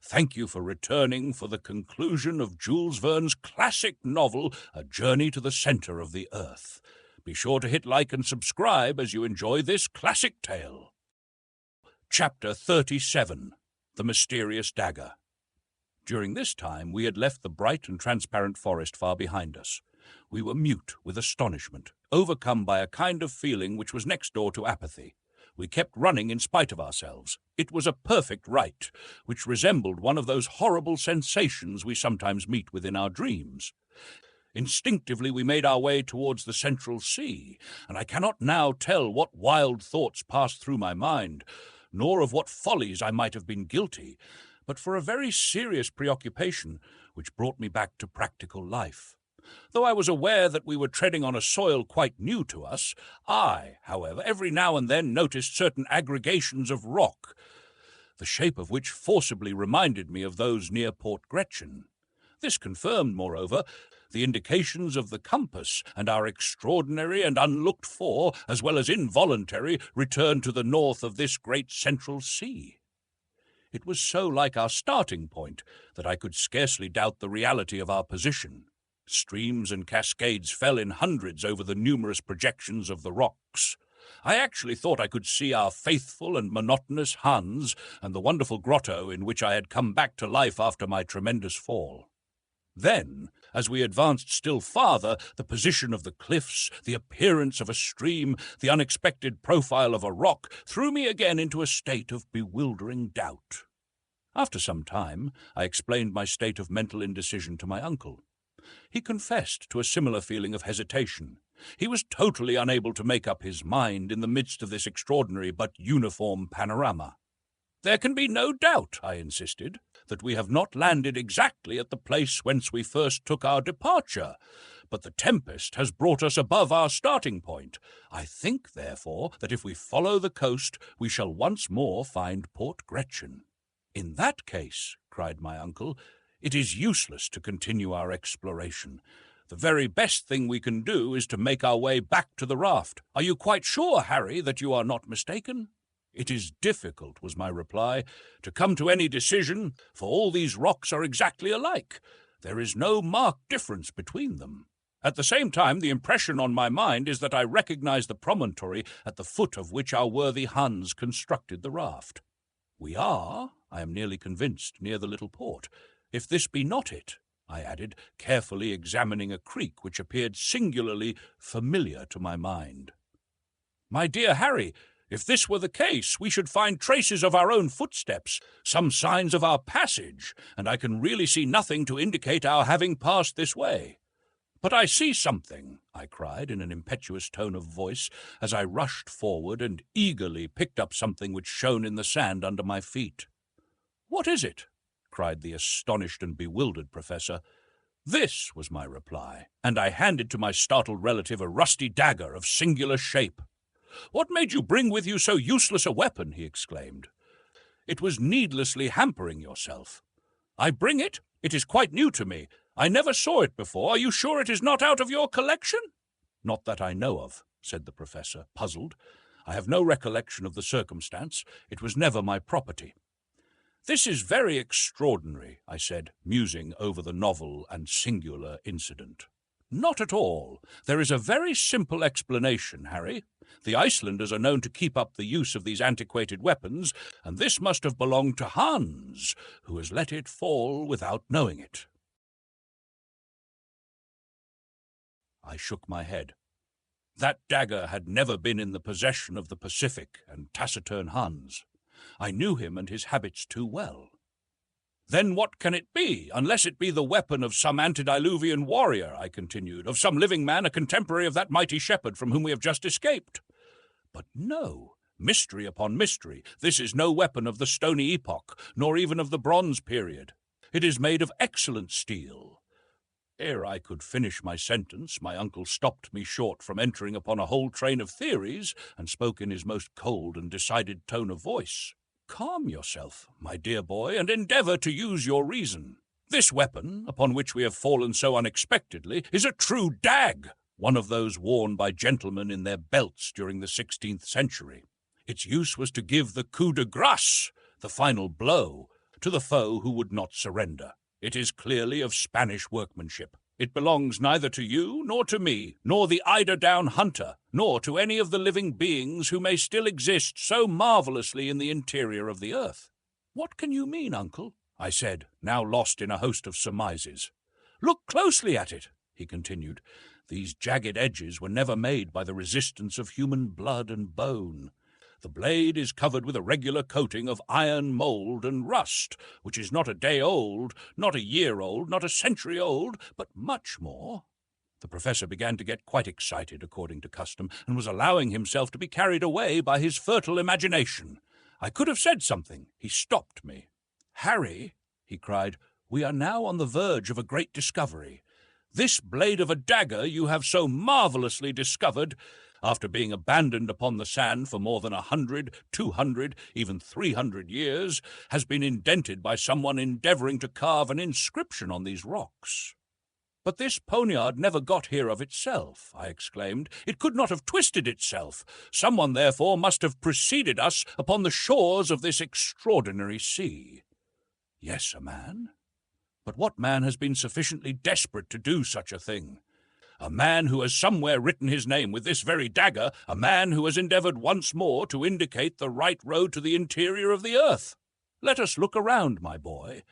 Thank you for returning for the conclusion of Jules Verne's classic novel, A Journey to the Center of the Earth. Be sure to hit like and subscribe as you enjoy this classic tale. Chapter 37. The Mysterious Dagger. During this time we had left the bright and transparent forest far behind us. We were mute with astonishment, overcome by a kind of feeling which was next door to apathy. We kept running in spite of ourselves. It was a perfect right, which resembled one of those horrible sensations we sometimes meet with in our dreams. Instinctively we made our way towards the central sea, and I cannot now tell what wild thoughts passed through my mind, nor of what follies I might have been guilty, but for a very serious preoccupation which brought me back to practical life. Though I was aware that we were treading on a soil quite new to us, I, however, every now and then noticed certain aggregations of rock, the shape of which forcibly reminded me of those near Port Gretchen. This confirmed, moreover, the indications of the compass and our extraordinary and unlooked-for, as well as involuntary, return to the north of this great central sea. It was so like our starting point that I could scarcely doubt the reality of our position. Streams and cascades fell in hundreds over the numerous projections of the rocks. I actually thought I could see our faithful and monotonous Hans and the wonderful grotto in which I had come back to life after my tremendous fall. Then, as we advanced still farther, the position of the cliffs, the appearance of a stream, the unexpected profile of a rock, threw me again into a state of bewildering doubt. After some time, I explained my state of mental indecision to my uncle. He confessed to a similar feeling of hesitation. He was totally unable to make up his mind in the midst of this extraordinary but uniform panorama. "There can be no doubt," I insisted, "that we have not landed exactly at the place whence we first took our departure, but the tempest has brought us above our starting point. I think, therefore, that if we follow the coast, we shall once more find Port Gretchen." "In that case," cried my uncle, "it is useless to continue our exploration. The very best thing we can do is to make our way back to the raft. Are you quite sure, Harry, that you are not mistaken?" "It is difficult," was my reply, "to come to any decision, for all these rocks are exactly alike. There is no marked difference between them. At the same time, the impression on my mind is that I recognize the promontory at the foot of which our worthy Hans constructed the raft. We are, I am nearly convinced, near the little port. If this be not it," I added, carefully examining a creek which appeared singularly familiar to my mind. "My dear Harry, if this were the case, we should find traces of our own footsteps, some signs of our passage, and I can really see nothing to indicate our having passed this way." "But I see something," I cried in an impetuous tone of voice, as I rushed forward and eagerly picked up something which shone in the sand under my feet. "What is it?" cried the astonished and bewildered professor. "This," was my reply, and I handed to my startled relative a rusty dagger of singular shape. "What made you bring with you so useless a weapon?" he exclaimed. "It was needlessly hampering yourself." "I bring it? It is quite new to me. I never saw it before. Are you sure it is not out of your collection?" "Not that I know of," said the professor, puzzled. "I have no recollection of the circumstance. It was never my property." "This is very extraordinary," I said, musing over the novel and singular incident. "Not at all. There is a very simple explanation, Harry. The Icelanders are known to keep up the use of these antiquated weapons, and this must have belonged to Hans, who has let it fall without knowing it." I shook my head. That dagger had never been in the possession of the pacific and taciturn Hans. I knew him and his habits too well. "Then what can it be, unless it be the weapon of some antediluvian warrior," I continued, "of some living man, a contemporary of that mighty shepherd from whom we have just escaped? But no, mystery upon mystery. This is no weapon of the stony epoch, nor even of the bronze period. It is made of excellent steel." Ere I could finish my sentence, my uncle stopped me short from entering upon a whole train of theories, and spoke in his most cold and decided tone of voice. "Calm yourself, my dear boy, and endeavor to use your reason. This weapon, upon which we have fallen so unexpectedly, is a true dag, one of those worn by gentlemen in their belts during the 16th century. Its use was to give the coup de grâce, the final blow, to the foe who would not surrender. It is clearly of Spanish workmanship. It belongs neither to you, nor to me, nor the eider-down hunter, nor to any of the living beings who may still exist so marvellously in the interior of the earth." "What can you mean, uncle?" I said, now lost in a host of surmises. "Look closely at it," he continued. "These jagged edges were never made by the resistance of human blood and bone. The blade is covered with a regular coating of iron mould and rust, which is not a day old, not a year old, not a century old, but much more." The professor began to get quite excited, according to custom, and was allowing himself to be carried away by his fertile imagination. I could have said something. He stopped me. "Harry," he cried, "we are now on the verge of a great discovery. This blade of a dagger you have so marvellously discovered, after being abandoned upon the sand for more than 100, 200, even 300 years, has been indented by someone endeavoring to carve an inscription on these rocks." "But this poniard never got here of itself," I exclaimed. "It could not have twisted itself. Someone, therefore, must have preceded us upon the shores of this extraordinary sea." "Yes, a man. But what man has been sufficiently desperate to do such a thing? A man who has somewhere written his name with this very dagger, a man who has endeavored once more to indicate the right road to the interior of the earth. Let us look around, my boy.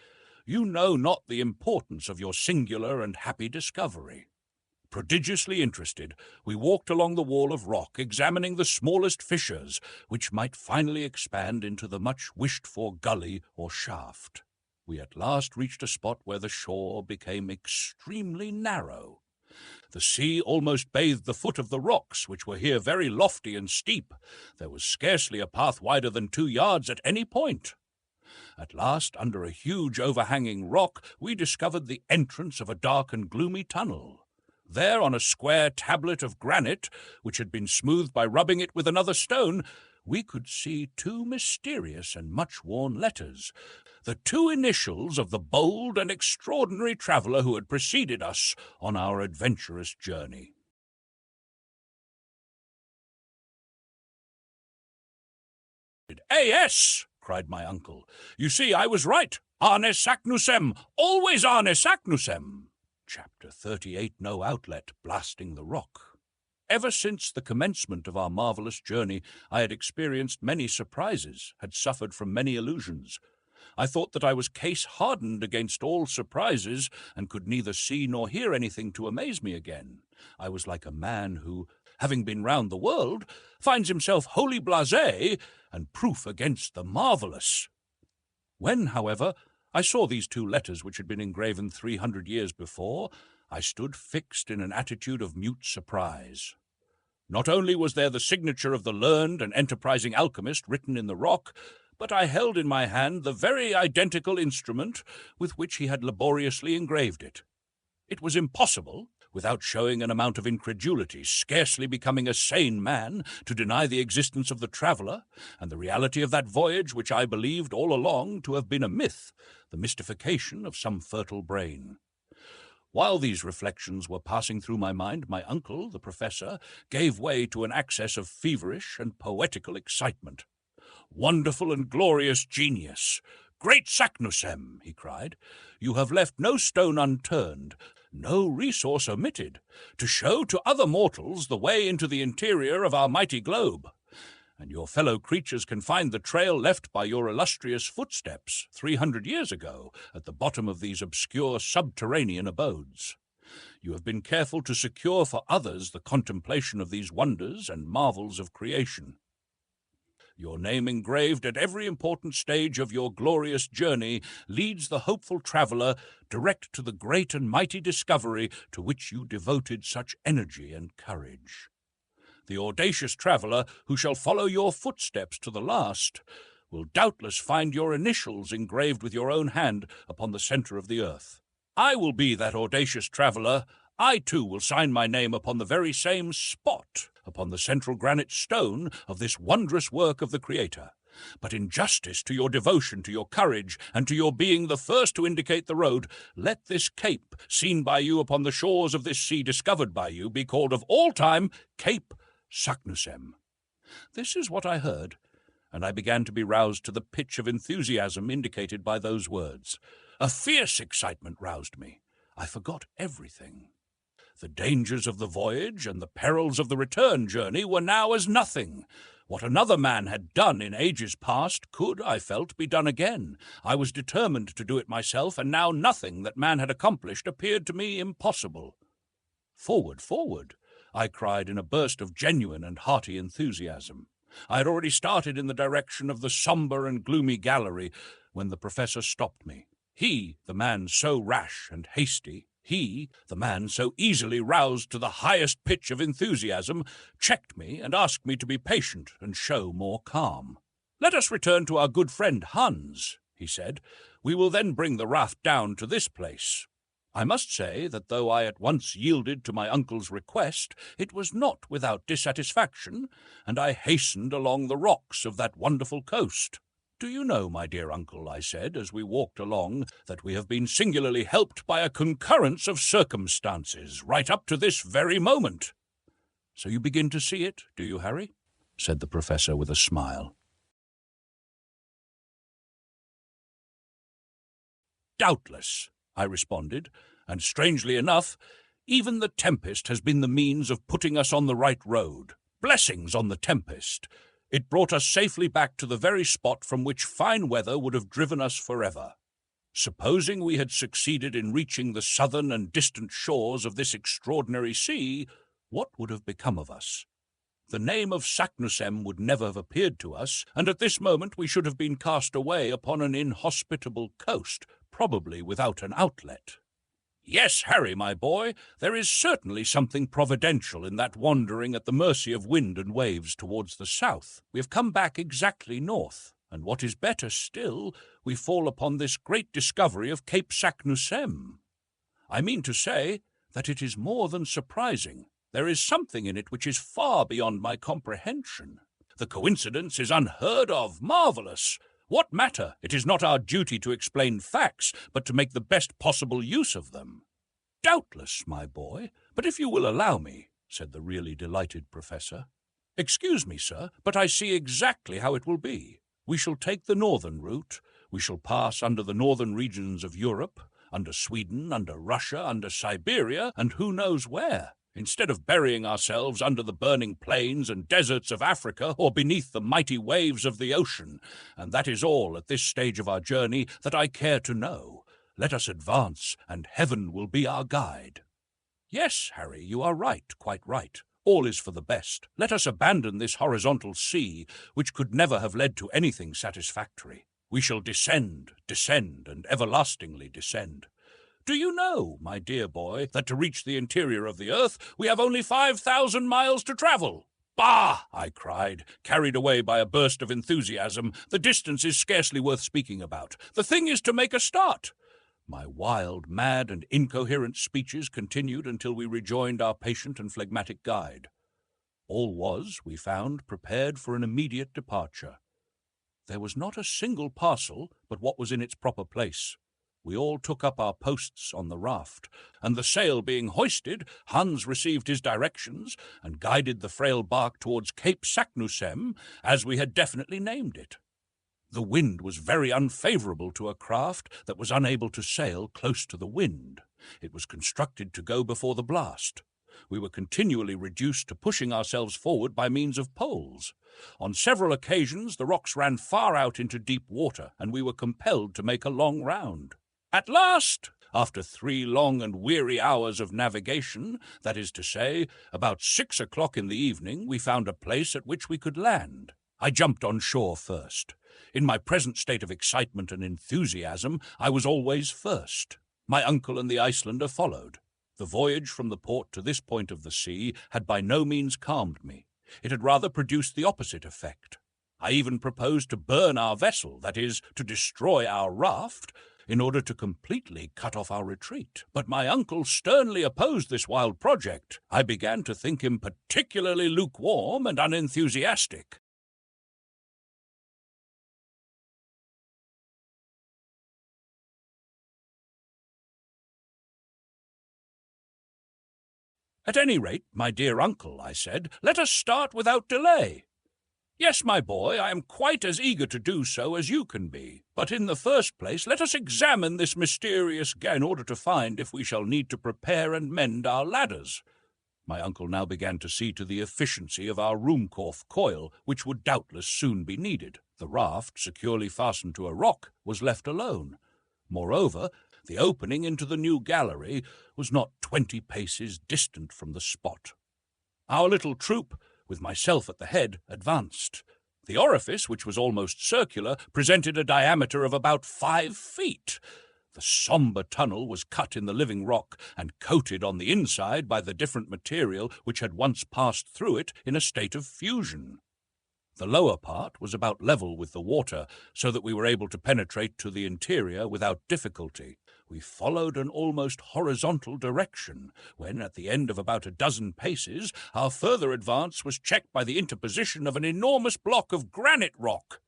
You know not the importance of your singular and happy discovery." Prodigiously interested, we walked along the wall of rock, examining the smallest fissures, which might finally expand into the much-wished-for gully or shaft. We at last reached a spot where the shore became extremely narrow. The sea almost bathed the foot of the rocks, which were here very lofty and steep. There was scarcely a path wider than 2 yards at any point. At last, under a huge overhanging rock, we discovered the entrance of a dark and gloomy tunnel. There, on a square tablet of granite, which had been smoothed by rubbing it with another stone, we could see 2 mysterious and much-worn letters, the 2 initials of the bold and extraordinary traveller who had preceded us on our adventurous journey. "A.S.!" cried my uncle. "You see, I was right. Arne Saknussemm, always Arne Saknussemm." Chapter 38, No Outlet, Blasting the Rock. Ever since the commencement of our marvellous journey, I had experienced many surprises, had suffered from many illusions. I thought that I was case-hardened against all surprises, and could neither see nor hear anything to amaze me again. I was like a man who, having been round the world, finds himself wholly blasé and proof against the marvellous. When, however, I saw these 2 letters which had been engraven 300 years before, I stood fixed in an attitude of mute surprise. Not only was there the signature of the learned and enterprising alchemist written in the rock, but I held in my hand the very identical instrument with which he had laboriously engraved it. It was impossible, without showing an amount of incredulity, scarcely becoming a sane man, to deny the existence of the traveller, and the reality of that voyage which I believed all along to have been a myth, the mystification of some fertile brain. While these reflections were passing through my mind, my uncle, the professor, gave way to an access of feverish and poetical excitement. "Wonderful and glorious genius! Great Saknussemm!" he cried. "You have left no stone unturned, no resource omitted, to show to other mortals the way into the interior of our mighty globe. And your fellow creatures can find the trail left by your illustrious footsteps 300 years ago at the bottom of these obscure subterranean abodes. You have been careful to secure for others the contemplation of these wonders and marvels of creation. Your name engraved at every important stage of your glorious journey leads the hopeful traveller direct to the great and mighty discovery to which you devoted such energy and courage. The audacious traveller who shall follow your footsteps to the last will doubtless find your initials engraved with your own hand upon the centre of the earth. I will be that audacious traveller. I, too, will sign my name upon the very same spot, upon the central granite stone of this wondrous work of the Creator. But in justice to your devotion, to your courage, and to your being the first to indicate the road, let this cape, seen by you upon the shores of this sea discovered by you, be called of all time Cape Saknussemm. This is what I heard, and I began to be roused to the pitch of enthusiasm indicated by those words. A fierce excitement roused me. I forgot everything. The dangers of the voyage and the perils of the return journey were now as nothing. What another man had done in ages past could, I felt, be done again. I was determined to do it myself, and now nothing that man had accomplished appeared to me impossible. Forward, forward, I cried in a burst of genuine and hearty enthusiasm. I had already started in the direction of the sombre and gloomy gallery when the professor stopped me. He, the man so rash and hasty, he, the man so easily roused to the highest pitch of enthusiasm, checked me and asked me to be patient and show more calm. "Let us return to our good friend Hans," he said. "We will then bring the raft down to this place." I must say that though I at once yielded to my uncle's request, it was not without dissatisfaction, and I hastened along the rocks of that wonderful coast. "Do you know, my dear uncle," I said, as we walked along, "that we have been singularly helped by a concurrence of circumstances, right up to this very moment?" "So you begin to see it, do you, Harry?" said the professor with a smile. "Doubtless," I responded, "and strangely enough, even the tempest has been the means of putting us on the right road. Blessings on the tempest! It brought us safely back to the very spot from which fine weather would have driven us forever. Supposing we had succeeded in reaching the southern and distant shores of this extraordinary sea, what would have become of us? The name of Saknussemm would never have appeared to us, and at this moment we should have been cast away upon an inhospitable coast, probably without an outlet. Yes, Harry, my boy, there is certainly something providential in that wandering at the mercy of wind and waves towards the south. We have come back exactly north, and what is better still, we fall upon this great discovery of Cape Saknussemm. I mean to say that it is more than surprising. There is something in it which is far beyond my comprehension. The coincidence is unheard of, marvelous. What matter? It is not our duty to explain facts, but to make the best possible use of them. Doubtless, my boy, but if you will allow me, said the really delighted professor. Excuse me, sir, but I see exactly how it will be. We shall take the northern route. We shall pass under the northern regions of Europe, under Sweden, under Russia, under Siberia, and who knows where, instead of burying ourselves under the burning plains and deserts of Africa or beneath the mighty waves of the ocean. And that is all at this stage of our journey that I care to know. Let us advance, and heaven will be our guide. Yes, Harry, you are right, quite right. All is for the best. Let us abandon this horizontal sea, which could never have led to anything satisfactory. We shall descend, and everlastingly descend. Do you know, my dear boy, that to reach the interior of the earth, we have only 5,000 miles to travel? Bah! I cried, carried away by a burst of enthusiasm. The distance is scarcely worth speaking about. The thing is to make a start. My wild, mad, and incoherent speeches continued until we rejoined our patient and phlegmatic guide. All was, we found, prepared for an immediate departure. There was not a single parcel but what was in its proper place. We all took up our posts on the raft, and the sail being hoisted, Hans received his directions and guided the frail bark towards Cape Saknussemm, as we had definitely named it. The wind was very unfavourable to a craft that was unable to sail close to the wind. It was constructed to go before the blast. We were continually reduced to pushing ourselves forward by means of poles. On several occasions the rocks ran far out into deep water, and we were compelled to make a long round. At last, after 3 long and weary hours of navigation, that is to say, about 6 o'clock in the evening, we found a place at which we could land. I jumped on shore first. In my present state of excitement and enthusiasm, I was always first. My uncle and the Icelander followed. The voyage from the port to this point of the sea had by no means calmed me. It had rather produced the opposite effect. I even proposed to burn our vessel, that is, to destroy our raft, in order to completely cut off our retreat. But my uncle sternly opposed this wild project. I began to think him particularly lukewarm and unenthusiastic. At any rate, my dear uncle, I said, let us start without delay. Yes, my boy, I am quite as eager to do so as you can be. But in the first place, let us examine this mysterious in order to find if we shall need to prepare and mend our ladders. My uncle now began to see to the efficiency of our Ruhmkorff coil, which would doubtless soon be needed. The raft, securely fastened to a rock, was left alone. Moreover, the opening into the new gallery was not 20 paces distant from the spot. Our little troop, with myself at the head, advanced. The orifice, which was almost circular, presented a diameter of about 5 feet. The sombre tunnel was cut in the living rock and coated on the inside by the different material which had once passed through it in a state of fusion. The lower part was about level with the water, so that we were able to penetrate to the interior without difficulty. We followed an almost horizontal direction, when, at the end of about a dozen paces, our further advance was checked by the interposition of an enormous block of granite rock.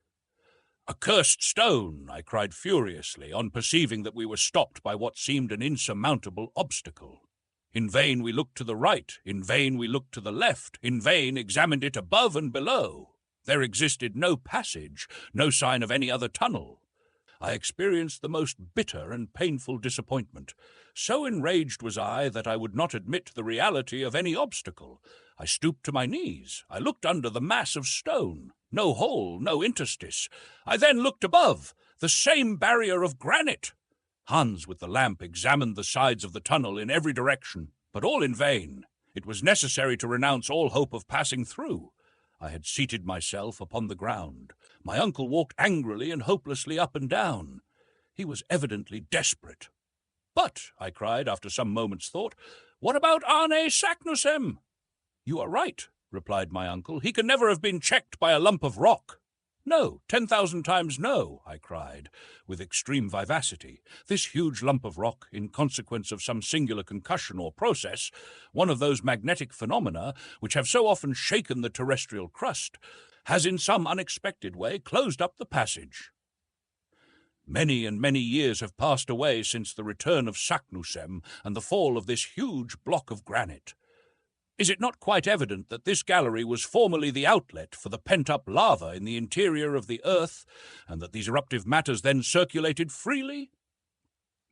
"Accursed stone!" I cried furiously, on perceiving that we were stopped by what seemed an insurmountable obstacle. In vain we looked to the right, in vain we looked to the left, in vain examined it above and below. There existed no passage, no sign of any other tunnel. I experienced the most bitter and painful disappointment. So enraged was I that I would not admit the reality of any obstacle. I stooped to my knees. I looked under the mass of stone. No hole, no interstice. I then looked above. The same barrier of granite. Hans, with the lamp, examined the sides of the tunnel in every direction, but all in vain. It was necessary to renounce all hope of passing through. I had seated myself upon the ground. My uncle walked angrily and hopelessly up and down. He was evidently desperate. "But," I cried after some moments' thought, "what about Arne Saknussemm?" "You are right," replied my uncle. "He can never have been checked by a lump of rock." "No, 10,000 times no," I cried, with extreme vivacity. "This huge lump of rock, in consequence of some singular concussion or process, one of those magnetic phenomena which have so often shaken the terrestrial crust, has in some unexpected way closed up the passage. Many and many years have passed away since the return of Saknussemm and the fall of this huge block of granite. Is it not quite evident that this gallery was formerly the outlet for the pent-up lava in the interior of the earth, and that these eruptive matters then circulated freely?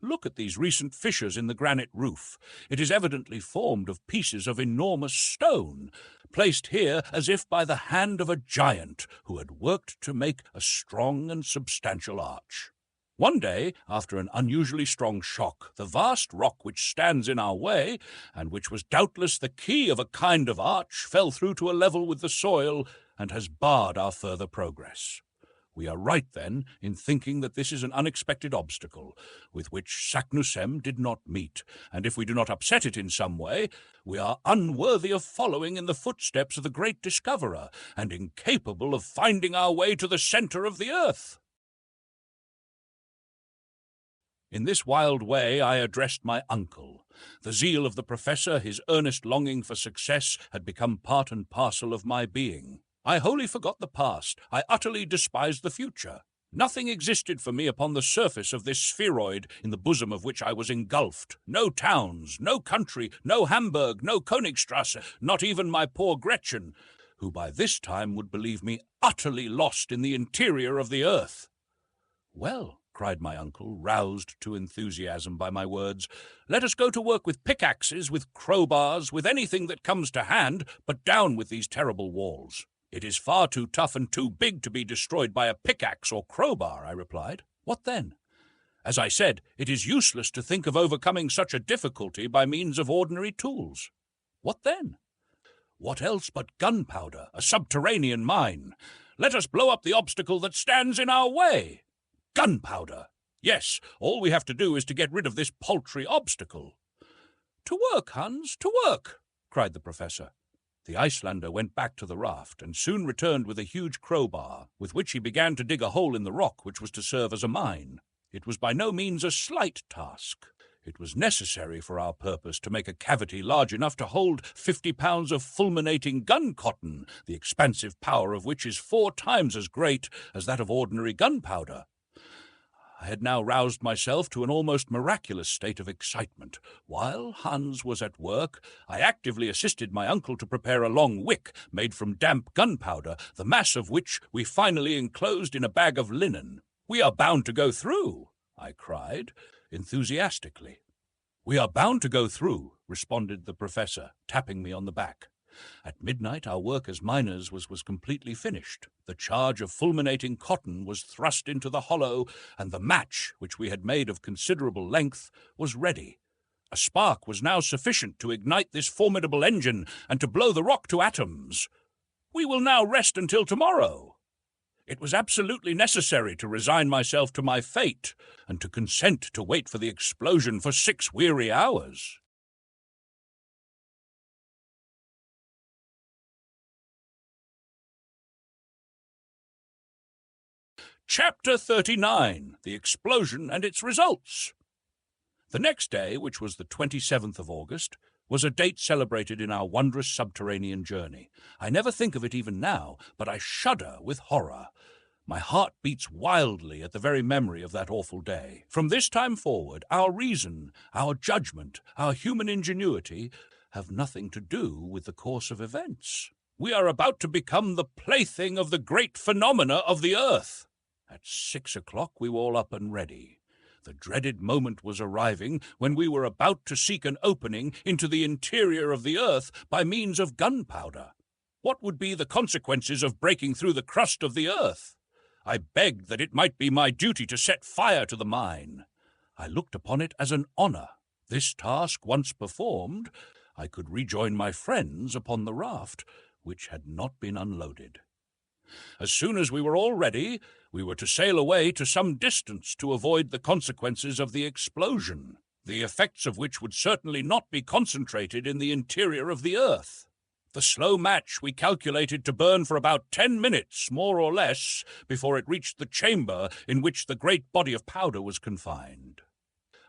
Look at these recent fissures in the granite roof. It is evidently formed of pieces of enormous stone, placed here as if by the hand of a giant who had worked to make a strong and substantial arch. One day, after an unusually strong shock, the vast rock which stands in our way, and which was doubtless the key of a kind of arch, fell through to a level with the soil and has barred our further progress. We are right, then, in thinking that this is an unexpected obstacle, with which Saknussemm did not meet, and if we do not upset it in some way, we are unworthy of following in the footsteps of the great discoverer, and incapable of finding our way to the center of the earth." In this wild way I addressed my uncle. The zeal of the professor, his earnest longing for success, had become part and parcel of my being. I wholly forgot the past. I utterly despised the future. Nothing existed for me upon the surface of this spheroid in the bosom of which I was engulfed. No towns, no country, no Hamburg, no Königstrasse, not even my poor Gretchen, who by this time would believe me utterly lost in the interior of the earth. "Well," cried my uncle, roused to enthusiasm by my words, "let us go to work with pickaxes, with crowbars, with anything that comes to hand, but down with these terrible walls." "It is far too tough and too big to be destroyed by a pickaxe or crowbar," I replied. "What then?" "As I said, it is useless to think of overcoming such a difficulty by means of ordinary tools." "What then?" "What else but gunpowder, a subterranean mine? Let us blow up the obstacle that stands in our way." "Gunpowder! Yes, all we have to do is to get rid of this paltry obstacle." "To work, Hans, to work!" cried the professor. The Icelander went back to the raft, and soon returned with a huge crowbar, with which he began to dig a hole in the rock which was to serve as a mine. It was by no means a slight task. It was necessary for our purpose to make a cavity large enough to hold 50 pounds of fulminating gun-cotton, the expansive power of which is 4 times as great as that of ordinary gunpowder. I had now roused myself to an almost miraculous state of excitement. While Hans was at work, I actively assisted my uncle to prepare a long wick made from damp gunpowder, the mass of which we finally enclosed in a bag of linen. "We are bound to go through," I cried, enthusiastically. "We are bound to go through," responded the professor, tapping me on the back. At midnight our work as miners was completely finished. The charge of fulminating cotton was thrust into the hollow, and the match, which we had made of considerable length, was ready. A spark was now sufficient to ignite this formidable engine and to blow the rock to atoms. We will now rest until tomorrow. It was absolutely necessary to resign myself to my fate and to consent to wait for the explosion for 6 weary hours. Chapter 39. The Explosion and Its Results. The next day, which was the 27th of August, was a date celebrated in our wondrous subterranean journey. I never think of it even now, but I shudder with horror. My heart beats wildly at the very memory of that awful day. From this time forward, our reason, our judgment, our human ingenuity have nothing to do with the course of events. We are about to become the plaything of the great phenomena of the earth. At 6 o'clock we were all up and ready. The dreaded moment was arriving when we were about to seek an opening into the interior of the earth by means of gunpowder. What would be the consequences of breaking through the crust of the earth? I begged that it might be my duty to set fire to the mine. I looked upon it as an honor. This task once performed, I could rejoin my friends upon the raft, which had not been unloaded. As soon as we were all ready, we were to sail away to some distance to avoid the consequences of the explosion, the effects of which would certainly not be concentrated in the interior of the earth. The slow match we calculated to burn for about 10 minutes, more or less, before it reached the chamber in which the great body of powder was confined.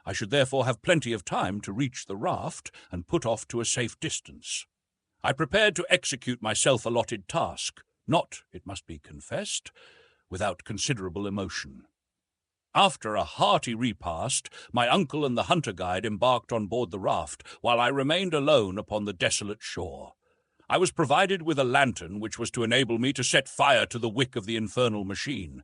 I should therefore have plenty of time to reach the raft and put off to a safe distance. I prepared to execute my self-allotted task, not, it must be confessed, without considerable emotion. After a hearty repast, my uncle and the hunter guide embarked on board the raft, while I remained alone upon the desolate shore. I was provided with a lantern which was to enable me to set fire to the wick of the infernal machine.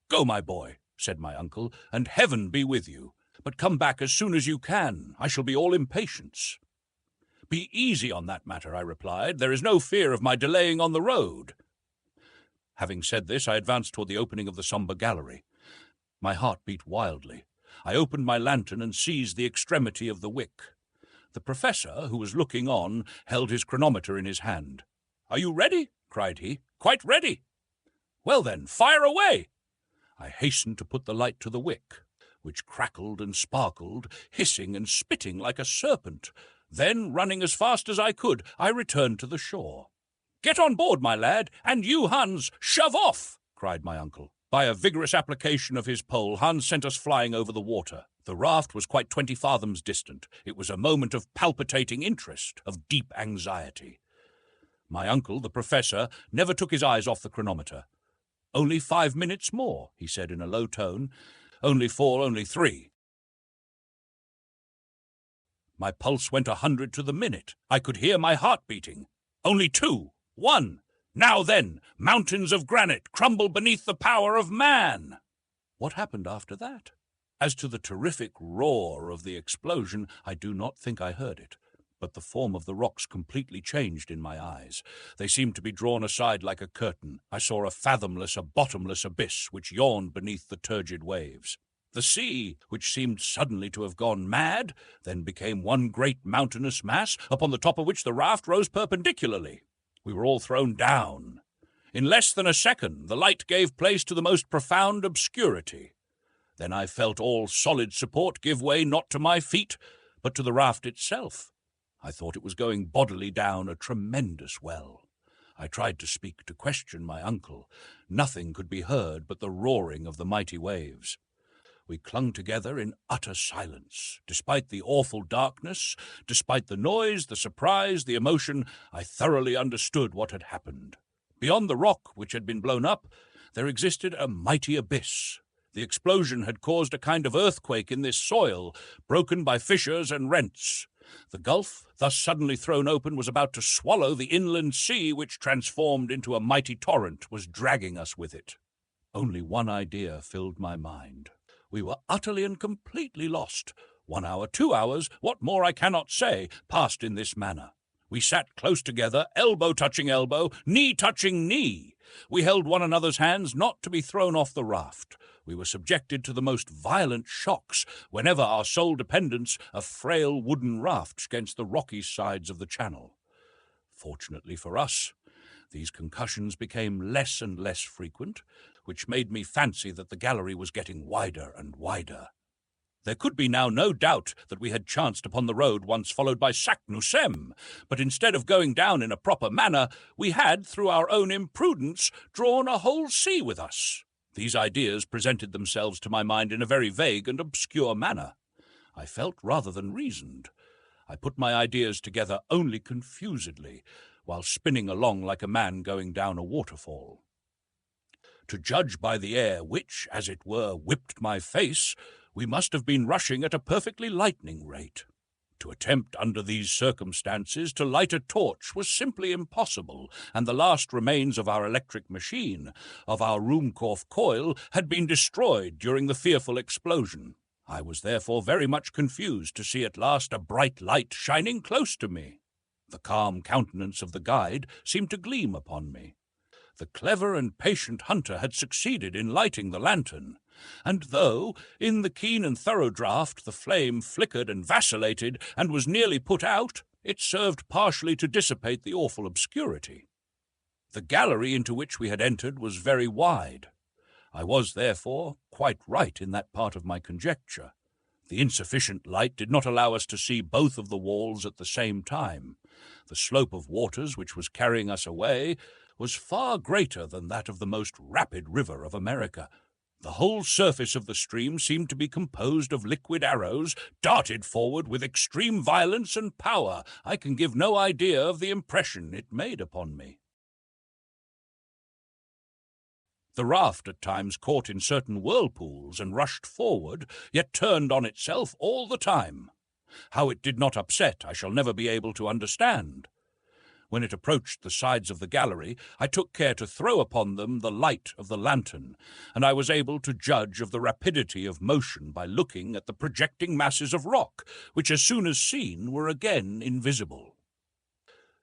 "Go, my boy," said my uncle, "and heaven be with you. But come back as soon as you can. I shall be all impatience." "Be easy on that matter," I replied. "There is no fear of my delaying on the road." Having said this, I advanced toward the opening of the sombre gallery. My heart beat wildly. I opened my lantern and seized the extremity of the wick. The professor, who was looking on, held his chronometer in his hand. "Are you ready?" cried he. "Quite ready." "Well then, fire away!" I hastened to put the light to the wick, which crackled and sparkled, hissing and spitting like a serpent. Then, running as fast as I could, I returned to the shore. "Get on board, my lad, and you, Hans, shove off!" cried my uncle. By a vigorous application of his pole, Hans sent us flying over the water. The raft was quite 20 fathoms distant. It was a moment of palpitating interest, of deep anxiety. My uncle, the professor, never took his eyes off the chronometer. "Only 5 minutes more," he said in a low tone. "Only 4, only 3. My pulse went 100 to the minute. I could hear my heart beating. "Only 2. 1. Now then, mountains of granite crumble beneath the power of man." What happened after that? As to the terrific roar of the explosion, I do not think I heard it, but the form of the rocks completely changed in my eyes. They seemed to be drawn aside like a curtain. I saw a fathomless, a bottomless abyss which yawned beneath the turgid waves. The sea, which seemed suddenly to have gone mad, then became one great mountainous mass, upon the top of which the raft rose perpendicularly. We were all thrown down. In less than a second, the light gave place to the most profound obscurity. Then I felt all solid support give way not to my feet, but to the raft itself. I thought it was going bodily down a tremendous well. I tried to speak, to question my uncle. Nothing could be heard but the roaring of the mighty waves. We clung together in utter silence. Despite the awful darkness, despite the noise, the surprise, the emotion, I thoroughly understood what had happened. Beyond the rock which had been blown up, there existed a mighty abyss. The explosion had caused a kind of earthquake in this soil, broken by fissures and rents. The gulf, thus suddenly thrown open, was about to swallow the inland sea, which, transformed into a mighty torrent, was dragging us with it. Only one idea filled my mind. We were utterly and completely lost. 1 hour, 2 hours, what more I cannot say, passed in this manner. We sat close together, elbow touching elbow, knee touching knee. We held one another's hands not to be thrown off the raft. We were subjected to the most violent shocks whenever our sole dependence a frail wooden raft against the rocky sides of the channel. Fortunately for us, these concussions became less and less frequent, which made me fancy that the gallery was getting wider and wider. There could be now no doubt that we had chanced upon the road once followed by Saknussemm, but instead of going down in a proper manner, we had, through our own imprudence, drawn a whole sea with us. These ideas presented themselves to my mind in a very vague and obscure manner. I felt rather than reasoned. I put my ideas together only confusedly, while spinning along like a man going down a waterfall. To judge by the air which, as it were, whipped my face, we must have been rushing at a perfectly lightning rate. To attempt under these circumstances to light a torch was simply impossible, and the last remains of our electric machine, of our Ruhmkorff coil, had been destroyed during the fearful explosion. I was therefore very much confused to see at last a bright light shining close to me. The calm countenance of the guide seemed to gleam upon me. The clever and patient hunter had succeeded in lighting the lantern, and though, in the keen and thorough draught, the flame flickered and vacillated and was nearly put out, it served partially to dissipate the awful obscurity. The gallery into which we had entered was very wide. I was, therefore, quite right in that part of my conjecture. The insufficient light did not allow us to see both of the walls at the same time. The slope of waters which was carrying us away was far greater than that of the most rapid river of America. The whole surface of the stream seemed to be composed of liquid arrows, darted forward with extreme violence and power. I can give no idea of the impression it made upon me. The raft at times caught in certain whirlpools and rushed forward, yet turned on itself all the time. How it did not upset, I shall never be able to understand. When it approached the sides of the gallery, I took care to throw upon them the light of the lantern, and I was able to judge of the rapidity of motion by looking at the projecting masses of rock, which as soon as seen were again invisible.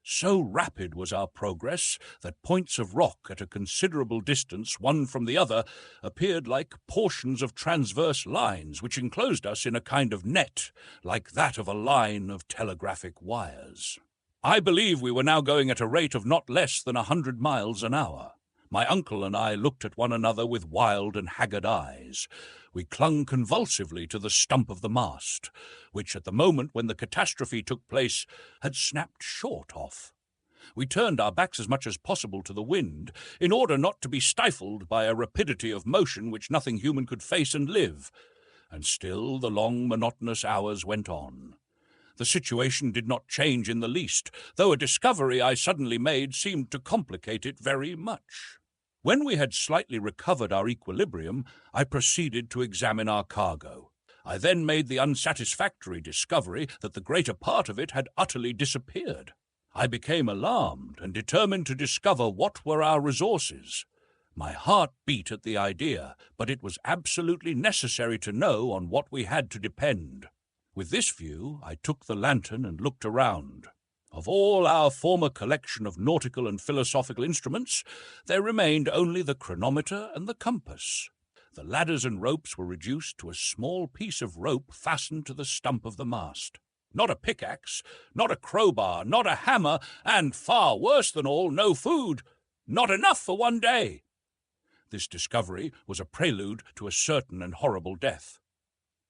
So rapid was our progress that points of rock at a considerable distance one from the other appeared like portions of transverse lines which enclosed us in a kind of net, like that of a line of telegraphic wires. I believe we were now going at a rate of not less than 100 miles an hour. My uncle and I looked at one another with wild and haggard eyes. We clung convulsively to the stump of the mast, which at the moment when the catastrophe took place had snapped short off. We turned our backs as much as possible to the wind, in order not to be stifled by a rapidity of motion which nothing human could face and live. And still the long monotonous hours went on. The situation did not change in the least, though a discovery I suddenly made seemed to complicate it very much. When we had slightly recovered our equilibrium, I proceeded to examine our cargo. I then made the unsatisfactory discovery that the greater part of it had utterly disappeared. I became alarmed and determined to discover what were our resources. My heart beat at the idea, but it was absolutely necessary to know on what we had to depend. With this view, I took the lantern and looked around. Of all our former collection of nautical and philosophical instruments, there remained only the chronometer and the compass. The ladders and ropes were reduced to a small piece of rope fastened to the stump of the mast. Not a pickaxe, not a crowbar, not a hammer, and, far worse than all, no food. Not enough for one day. This discovery was a prelude to a certain and horrible death.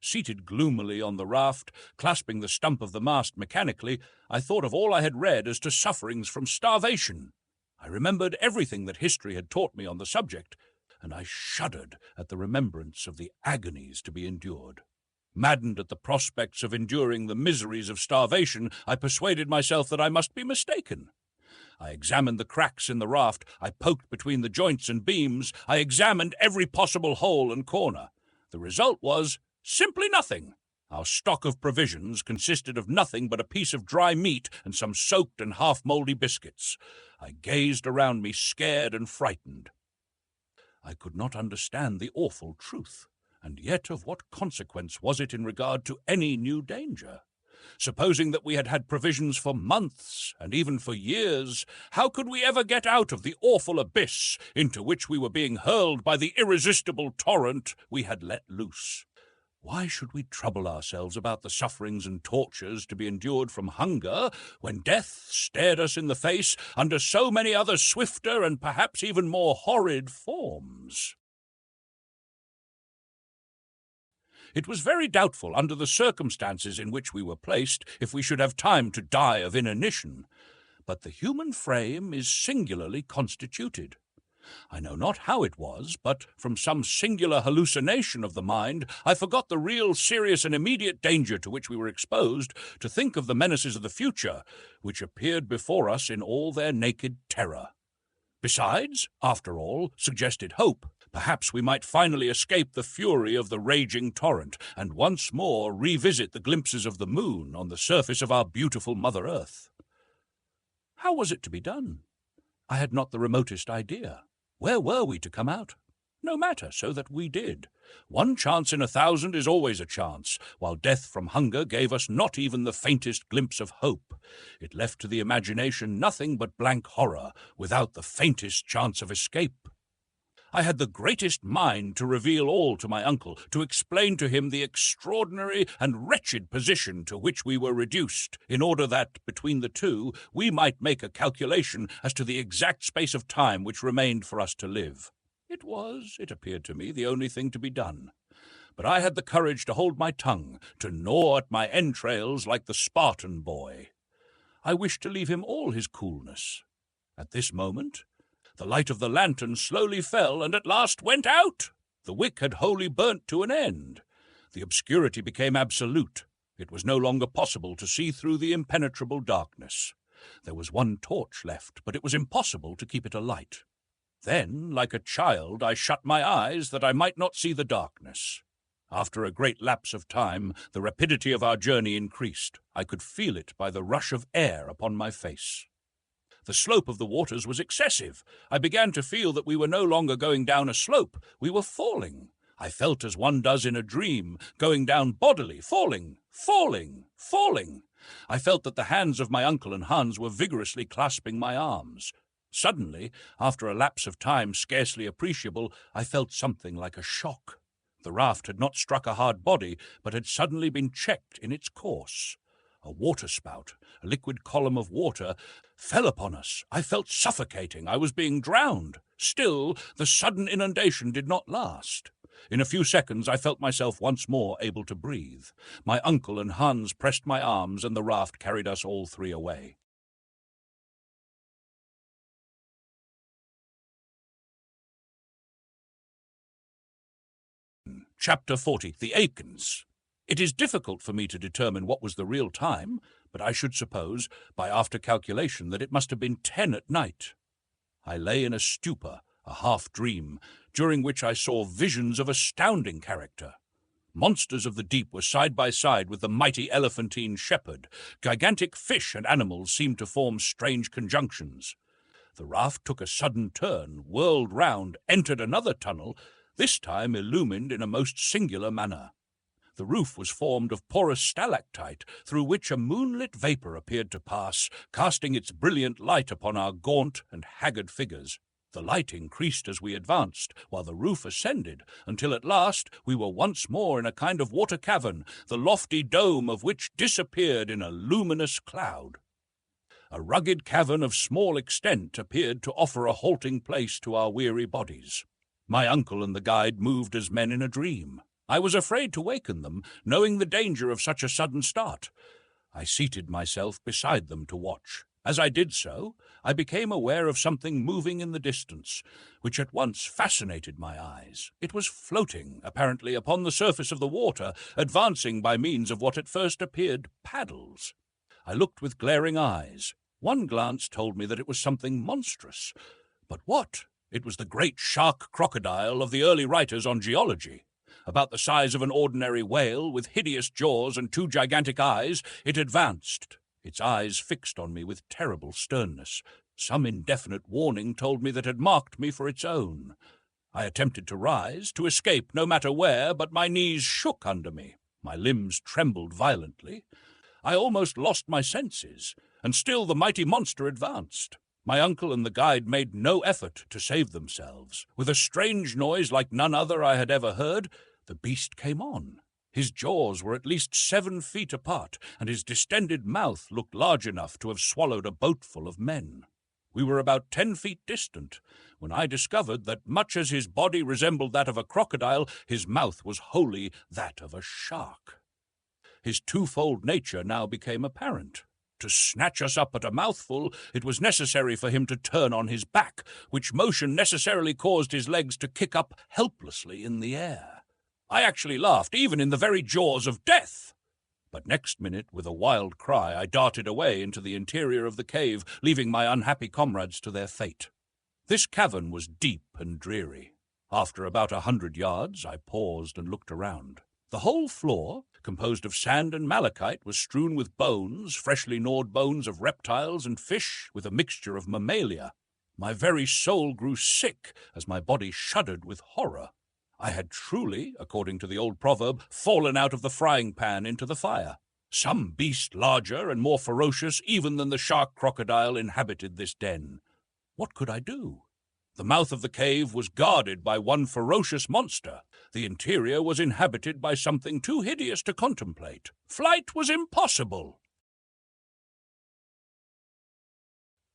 Seated gloomily on the raft, clasping the stump of the mast mechanically, I thought of all I had read as to sufferings from starvation. I remembered everything that history had taught me on the subject, and I shuddered at the remembrance of the agonies to be endured. Maddened at the prospects of enduring the miseries of starvation, I persuaded myself that I must be mistaken. I examined the cracks in the raft, I poked between the joints and beams, I examined every possible hole and corner. The result was simply nothing. Our stock of provisions consisted of nothing but a piece of dry meat and some soaked and half-mouldy biscuits. I gazed around me, scared and frightened. I could not understand the awful truth, and yet of what consequence was it in regard to any new danger? Supposing that we had had provisions for months, and even for years, how could we ever get out of the awful abyss into which we were being hurled by the irresistible torrent we had let loose? Why should we trouble ourselves about the sufferings and tortures to be endured from hunger, when death stared us in the face under so many other swifter and perhaps even more horrid forms? It was very doubtful, under the circumstances in which we were placed, if we should have time to die of inanition. But the human frame is singularly constituted. I know not how it was, but from some singular hallucination of the mind, I forgot the real, serious, and immediate danger to which we were exposed, to think of the menaces of the future, which appeared before us in all their naked terror. Besides, after all, suggested hope. Perhaps we might finally escape the fury of the raging torrent, and once more revisit the glimpses of the moon on the surface of our beautiful Mother Earth. How was it to be done? I had not the remotest idea. Where were we to come out? No matter, so that we did. 1 chance in 1,000 is always a chance, while death from hunger gave us not even the faintest glimpse of hope. It left to the imagination nothing but blank horror, without the faintest chance of escape. I had the greatest mind to reveal all to my uncle, to explain to him the extraordinary and wretched position to which we were reduced, in order that, between the two, we might make a calculation as to the exact space of time which remained for us to live. It was, it appeared to me, the only thing to be done. But I had the courage to hold my tongue, to gnaw at my entrails like the Spartan boy. I wished to leave him all his coolness. At this moment, the light of the lantern slowly fell and at last went out. The wick had wholly burnt to an end. The obscurity became absolute. It was no longer possible to see through the impenetrable darkness. There was 1 torch left, but it was impossible to keep it alight. Then, like a child, I shut my eyes that I might not see the darkness. After a great lapse of time, the rapidity of our journey increased. I could feel it by the rush of air upon my face. The slope of the waters was excessive. I began to feel that we were no longer going down a slope. We were falling. I felt as one does in a dream, going down bodily, falling. I felt that the hands of my uncle and Hans were vigorously clasping my arms. Suddenly, after a lapse of time scarcely appreciable, I felt something like a shock. The raft had not struck a hard body, but had suddenly been checked in its course. A waterspout, a liquid column of water, fell upon us. I felt suffocating. I was being drowned. Still, the sudden inundation did not last. In a few seconds, I felt myself once more able to breathe. My uncle and Hans pressed my arms, and the raft carried us all 3 away. Chapter 40. The Aikens. It is difficult for me to determine what was the real time, but I should suppose, by after calculation, that it must have been 10 at night. I lay in a stupor, a half-dream, during which I saw visions of astounding character. Monsters of the deep were side by side with the mighty elephantine shepherd. Gigantic fish and animals seemed to form strange conjunctions. The raft took a sudden turn, whirled round, entered another tunnel, this time illumined in a most singular manner. The roof was formed of porous stalactite, through which a moonlit vapour appeared to pass, casting its brilliant light upon our gaunt and haggard figures. The light increased as we advanced, while the roof ascended, until at last we were once more in a kind of water cavern, the lofty dome of which disappeared in a luminous cloud. A rugged cavern of small extent appeared to offer a halting place to our weary bodies. My uncle and the guide moved as men in a dream. I was afraid to waken them, knowing the danger of such a sudden start. I seated myself beside them to watch. As I did so, I became aware of something moving in the distance, which at once fascinated my eyes. It was floating, apparently, upon the surface of the water, advancing by means of what at first appeared paddles. I looked with glaring eyes. One glance told me that it was something monstrous. But what? It was the great shark crocodile of the early writers on geology. About the size of an ordinary whale, with hideous jaws and two gigantic eyes, it advanced, its eyes fixed on me with terrible sternness. Some indefinite warning told me that it had marked me for its own. I attempted to rise, to escape no matter where, but my knees shook under me. My limbs trembled violently. I almost lost my senses, and still the mighty monster advanced. My uncle and the guide made no effort to save themselves. With a strange noise like none other I had ever heard, the beast came on. His jaws were at least 7 feet apart, and his distended mouth looked large enough to have swallowed a boatful of men. We were about 10 feet distant, when I discovered that, much as his body resembled that of a crocodile, his mouth was wholly that of a shark. His twofold nature now became apparent. To snatch us up at a mouthful, it was necessary for him to turn on his back, which motion necessarily caused his legs to kick up helplessly in the air. I actually laughed, even in the very jaws of death. But next minute, with a wild cry, I darted away into the interior of the cave, leaving my unhappy comrades to their fate. This cavern was deep and dreary. After about 100 yards, I paused and looked around. The whole floor, composed of sand and malachite, was strewn with bones, freshly gnawed bones of reptiles and fish, with a mixture of mammalia. My very soul grew sick as my body shuddered with horror. I had truly, according to the old proverb, fallen out of the frying pan into the fire. Some beast larger and more ferocious even than the shark crocodile inhabited this den. What could I do? The mouth of the cave was guarded by one ferocious monster. The interior was inhabited by something too hideous to contemplate. Flight was impossible.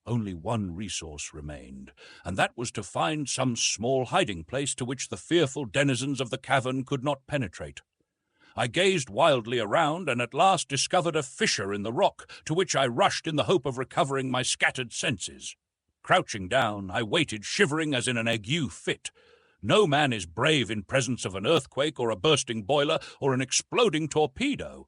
Only one resource remained, and that was to find some small hiding place to which the fearful denizens of the cavern could not penetrate. I gazed wildly around, and at last discovered a fissure in the rock, to which I rushed in the hope of recovering my scattered senses. Crouching down, I waited, shivering as in an ague fit. No man is brave in presence of an earthquake or a bursting boiler or an exploding torpedo.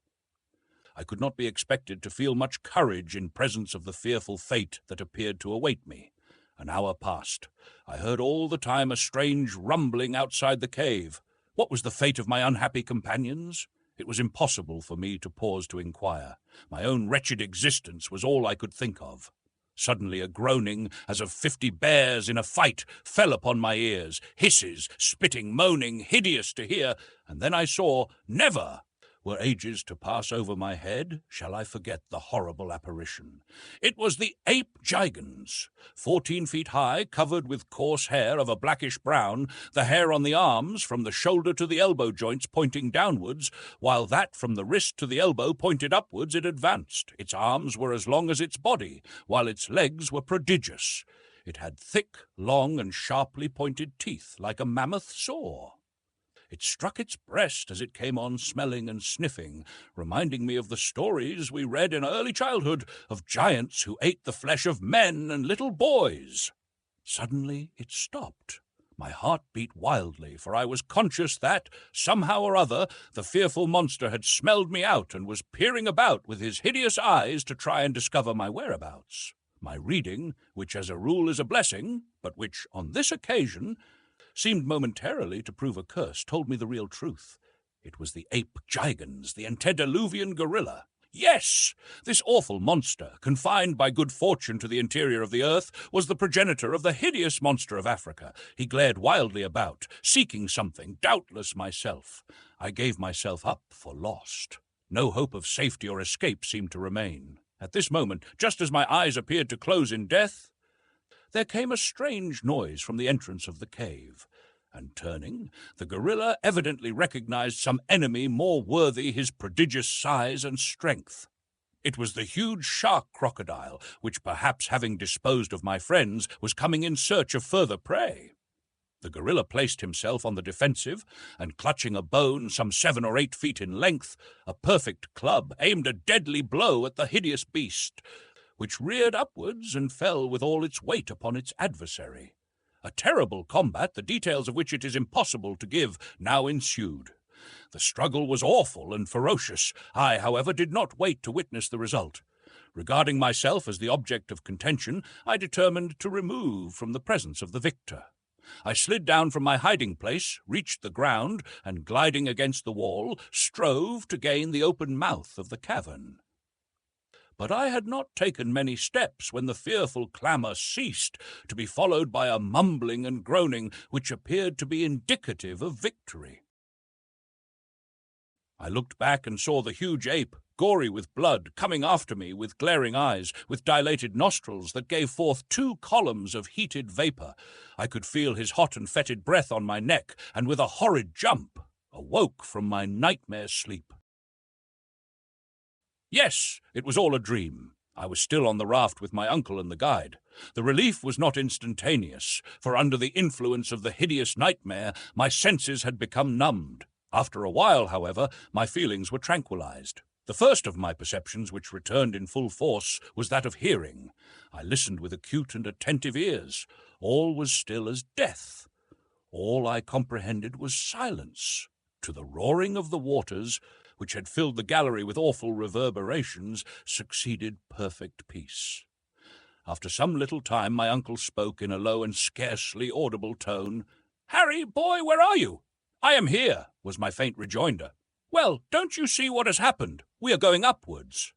I could not be expected to feel much courage in presence of the fearful fate that appeared to await me. An hour passed. I heard all the time a strange rumbling outside the cave. What was the fate of my unhappy companions? It was impossible for me to pause to inquire. My own wretched existence was all I could think of. Suddenly a groaning, as of 50 bears in a fight, fell upon my ears. Hisses, spitting, moaning, hideous to hear, and then I saw, never! Were ages to pass over my head, shall I forget the horrible apparition? It was the ape gigans, 14 feet high, covered with coarse hair of a blackish brown, the hair on the arms from the shoulder to the elbow joints pointing downwards, while that from the wrist to the elbow pointed upwards. It advanced. Its arms were as long as its body, while its legs were prodigious. It had thick, long, and sharply pointed teeth, like a mammoth saw. It struck its breast as it came on, smelling and sniffing, reminding me of the stories we read in early childhood of giants who ate the flesh of men and little boys. Suddenly it stopped. My heart beat wildly, for I was conscious that, somehow or other, the fearful monster had smelled me out and was peering about with his hideous eyes to try and discover my whereabouts. My reading, which as a rule is a blessing, but which, on this occasion, seemed momentarily to prove a curse, told me the real truth. It was the ape gigans, the antediluvian gorilla. Yes! This awful monster, confined by good fortune to the interior of the earth, was the progenitor of the hideous monster of Africa. He glared wildly about, seeking something, doubtless myself. I gave myself up for lost. No hope of safety or escape seemed to remain. At this moment, just as my eyes appeared to close in death, there came a strange noise from the entrance of the cave, and turning, the gorilla evidently recognized some enemy more worthy his prodigious size and strength. It was the huge shark crocodile, which, perhaps having disposed of my friends, was coming in search of further prey. The gorilla placed himself on the defensive, and clutching a bone some 7 or 8 feet in length, a perfect club, aimed a deadly blow at the hideous beast, which reared upwards and fell with all its weight upon its adversary. A terrible combat, the details of which it is impossible to give, now ensued. The struggle was awful and ferocious. I, however, did not wait to witness the result. Regarding myself as the object of contention, I determined to remove from the presence of the victor. I slid down from my hiding place, reached the ground, and gliding against the wall, strove to gain the open mouth of the cavern. But I had not taken many steps when the fearful clamour ceased, to be followed by a mumbling and groaning which appeared to be indicative of victory. I looked back and saw the huge ape, gory with blood, coming after me with glaring eyes, with dilated nostrils that gave forth 2 columns of heated vapour. I could feel his hot and fetid breath on my neck, and with a horrid jump, awoke from my nightmare sleep. Yes, it was all a dream. I was still on the raft with my uncle and the guide. The relief was not instantaneous, for under the influence of the hideous nightmare, my senses had become numbed. After a while, however, my feelings were tranquilized. The first of my perceptions which returned in full force was that of hearing. I listened with acute and attentive ears. All was still as death. All I comprehended was silence. To the roaring of the waters, which had filled the gallery with awful reverberations, succeeded perfect peace. After some little time my uncle spoke in a low and scarcely audible tone. "Harry, boy, where are you?" "I am here," was my faint rejoinder. "Well, don't you see what has happened? We are going upwards."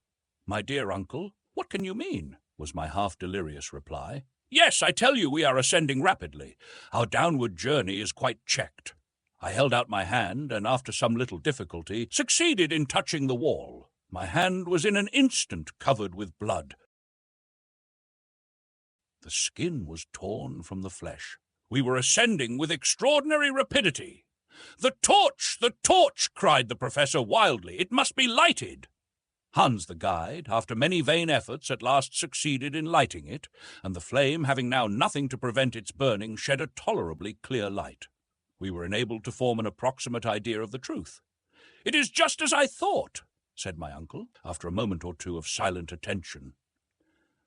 "My dear uncle, what can you mean?" was my half-delirious reply. "Yes, I tell you we are ascending rapidly. Our downward journey is quite checked." I held out my hand, and after some little difficulty, succeeded in touching the wall. My hand was in an instant covered with blood. The skin was torn from the flesh. We were ascending with extraordinary rapidity. "The torch! The torch!" cried the professor wildly. "It must be lighted." Hans the guide, after many vain efforts, at last succeeded in lighting it, and the flame, having now nothing to prevent its burning, shed a tolerably clear light. We were enabled to form an approximate idea of the truth. "It is just as I thought," said my uncle, after a moment or 2 of silent attention.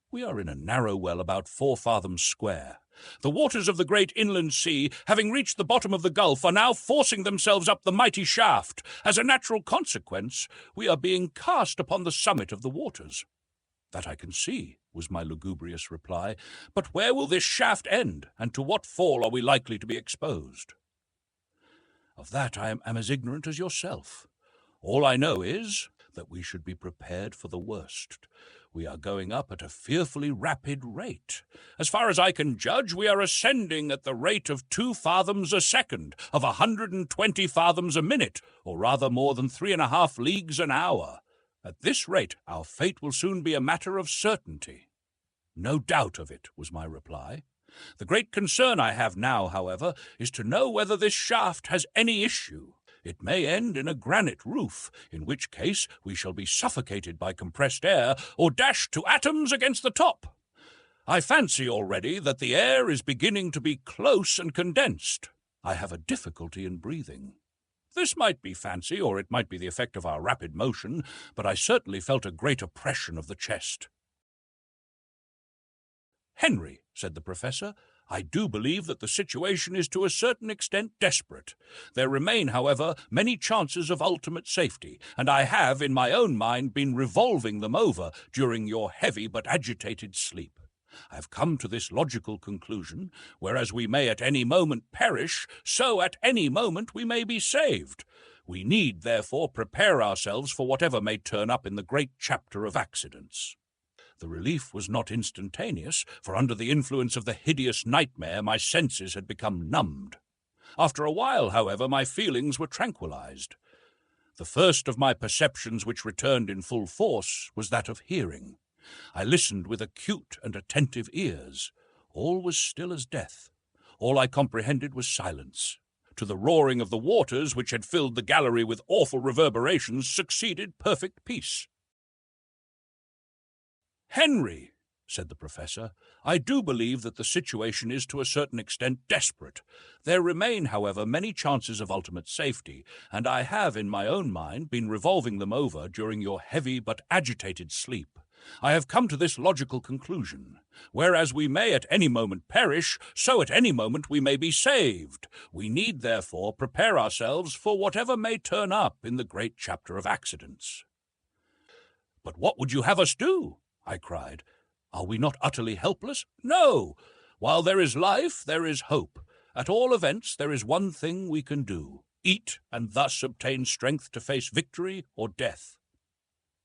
"We are in a narrow well about 4 fathoms square. The waters of the great inland sea, having reached the bottom of the gulf, are now forcing themselves up the mighty shaft. As a natural consequence, we are being cast upon the summit of the waters." "That I can see," was my lugubrious reply. "But where will this shaft end, and to what fall are we likely to be exposed?" "Of that I am as ignorant as yourself. All I know is that we should be prepared for the worst. We are going up at a fearfully rapid rate. As far as I can judge, we are ascending at the rate of 2 fathoms a second, of 120 fathoms a minute, or rather more than 3½ leagues an hour. At this rate, our fate will soon be a matter of certainty." "No doubt of it," was my reply. "The great concern I have now, however, is to know whether this shaft has any issue. It may end in a granite roof, in which case we shall be suffocated by compressed air or dashed to atoms against the top. I fancy already that the air is beginning to be close and condensed. I have a difficulty in breathing. This might be fancy, or it might be the effect of our rapid motion, but I certainly felt a great oppression of the chest." "Henry," said the professor, "I do believe that the situation is to a certain extent desperate. There remain, however, many chances of ultimate safety, and I have, in my own mind, been revolving them over during your heavy but agitated sleep. I have come to this logical conclusion: whereas we may at any moment perish, so at any moment we may be saved. We need, therefore, prepare ourselves for whatever may turn up in the great chapter of accidents." The relief was not instantaneous, for under the influence of the hideous nightmare my senses had become numbed. After a while, however, my feelings were tranquilized. The first of my perceptions which returned in full force was that of hearing. I listened with acute and attentive ears. All was still as death. All I comprehended was silence. To the roaring of the waters, which had filled the gallery with awful reverberations, succeeded perfect peace. "Henry," said the professor, "I do believe that the situation is to a certain extent desperate. There remain, however, many chances of ultimate safety, and I have, in my own mind, been revolving them over during your heavy but agitated sleep. I have come to this logical conclusion: whereas we may at any moment perish, so at any moment we may be saved. We need, therefore, prepare ourselves for whatever may turn up in the great chapter of accidents." "But what would you have us do?" I cried. "Are we not utterly helpless? No! While there is life, there is hope. At all events, there is one thing we can do: eat, and thus obtain strength to face victory or death."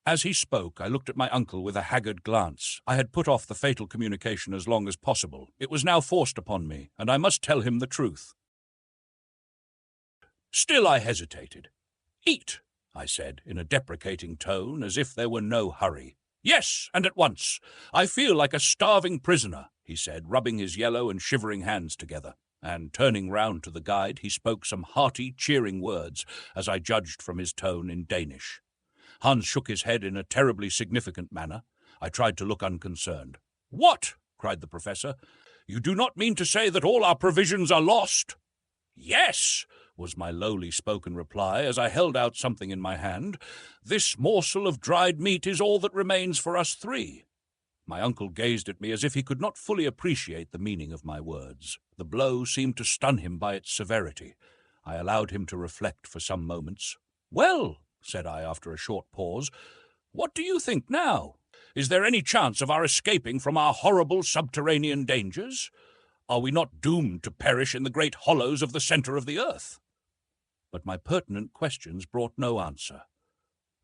As he spoke, I looked at my uncle with a haggard glance. I had put off the fatal communication as long as possible. It was now forced upon me, and I must tell him the truth. Still I hesitated. "Eat," I said, in a deprecating tone, as if there were no hurry. "Yes, and at once. I feel like a starving prisoner," he said, rubbing his yellow and shivering hands together. And turning round to the guide, he spoke some hearty, cheering words, as I judged from his tone, in Danish. Hans shook his head in a terribly significant manner. I tried to look unconcerned. "What?" cried the professor. "You do not mean to say that all our provisions are lost?" "Yes," was my lowly spoken reply, as I held out something in my hand. "This morsel of dried meat is all that remains for us three." My uncle gazed at me as if he could not fully appreciate the meaning of my words. The blow seemed to stun him by its severity. I allowed him to reflect for some moments. "Well," said I after a short pause, "what do you think now? Is there any chance of our escaping from our horrible subterranean dangers? Are we not doomed to perish in the great hollows of the center of the earth?" But my pertinent questions brought no answer.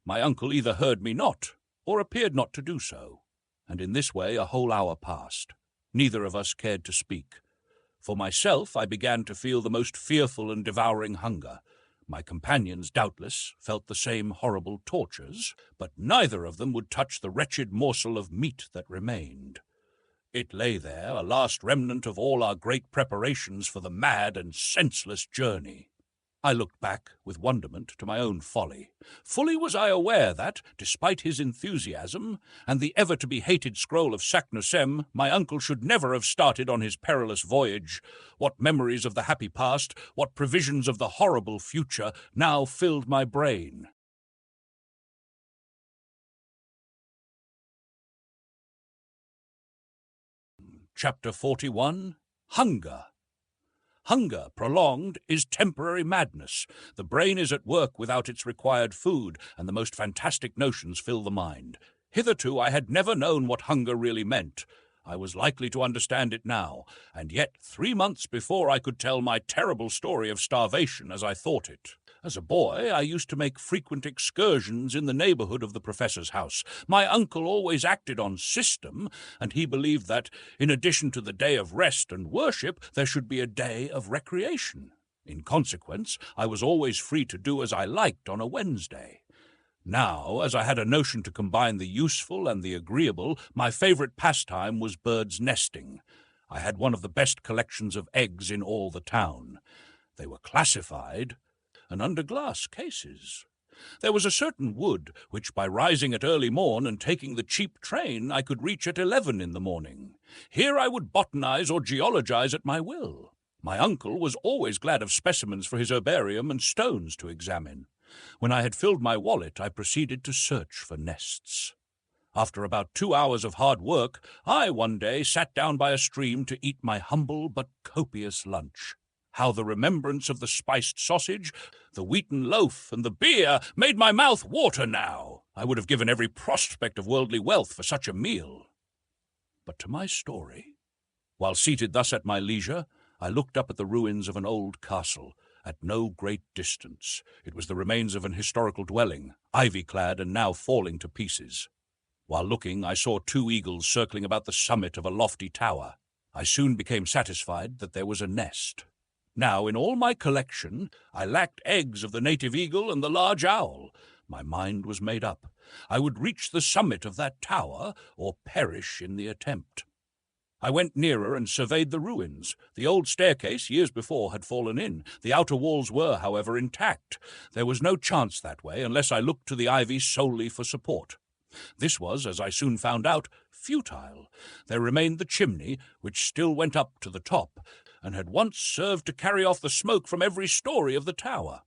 My uncle either heard me not, or appeared not to do so, and in this way a whole hour passed. Neither of us cared to speak. For myself, I began to feel the most fearful and devouring hunger. My companions, doubtless, felt the same horrible tortures, but neither of them would touch the wretched morsel of meat that remained. It lay there, a last remnant of all our great preparations for the mad and senseless journey. I looked back with wonderment to my own folly. Fully was I aware that, despite his enthusiasm and the ever-to-be-hated scroll of Saknussemm, my uncle should never have started on his perilous voyage. What memories of the happy past, what previsions of the horrible future, now filled my brain. Chapter 41. Hunger. Hunger, prolonged, is temporary madness. The brain is at work without its required food, and the most fantastic notions fill the mind. Hitherto I had never known what hunger really meant. I was likely to understand it now, and yet 3 months before I could tell my terrible story of starvation as I thought it. As a boy, I used to make frequent excursions in the neighborhood of the professor's house. My uncle always acted on system, and he believed that, in addition to the day of rest and worship, there should be a day of recreation. In consequence, I was always free to do as I liked on a Wednesday. Now, as I had a notion to combine the useful and the agreeable, my favorite pastime was bird's nesting. I had one of the best collections of eggs in all the town. They were classified and under glass cases. There was a certain wood which, by rising at early morn and taking the cheap train, I could reach at 11 in the morning. Here I would botanize or geologize at my will. My uncle was always glad of specimens for his herbarium and stones to examine. When I had filled my wallet, I proceeded to search for nests. After about 2 hours of hard work, I one day sat down by a stream to eat my humble but copious lunch. How the remembrance of the spiced sausage, the wheaten loaf, and the beer made my mouth water now! I would have given every prospect of worldly wealth for such a meal. But to my story. While seated thus at my leisure, I looked up at the ruins of an old castle, at no great distance. It was the remains of an historical dwelling, ivy-clad and now falling to pieces. While looking, I saw 2 eagles circling about the summit of a lofty tower. I soon became satisfied that there was a nest. Now, in all my collection, I lacked eggs of the native eagle and the large owl. My mind was made up. I would reach the summit of that tower, or perish in the attempt. I went nearer and surveyed the ruins. The old staircase, years before, had fallen in. The outer walls were, however, intact. There was no chance that way, unless I looked to the ivy solely for support. This was, as I soon found out, futile. There remained the chimney, which still went up to the top, and had once served to carry off the smoke from every story of the tower.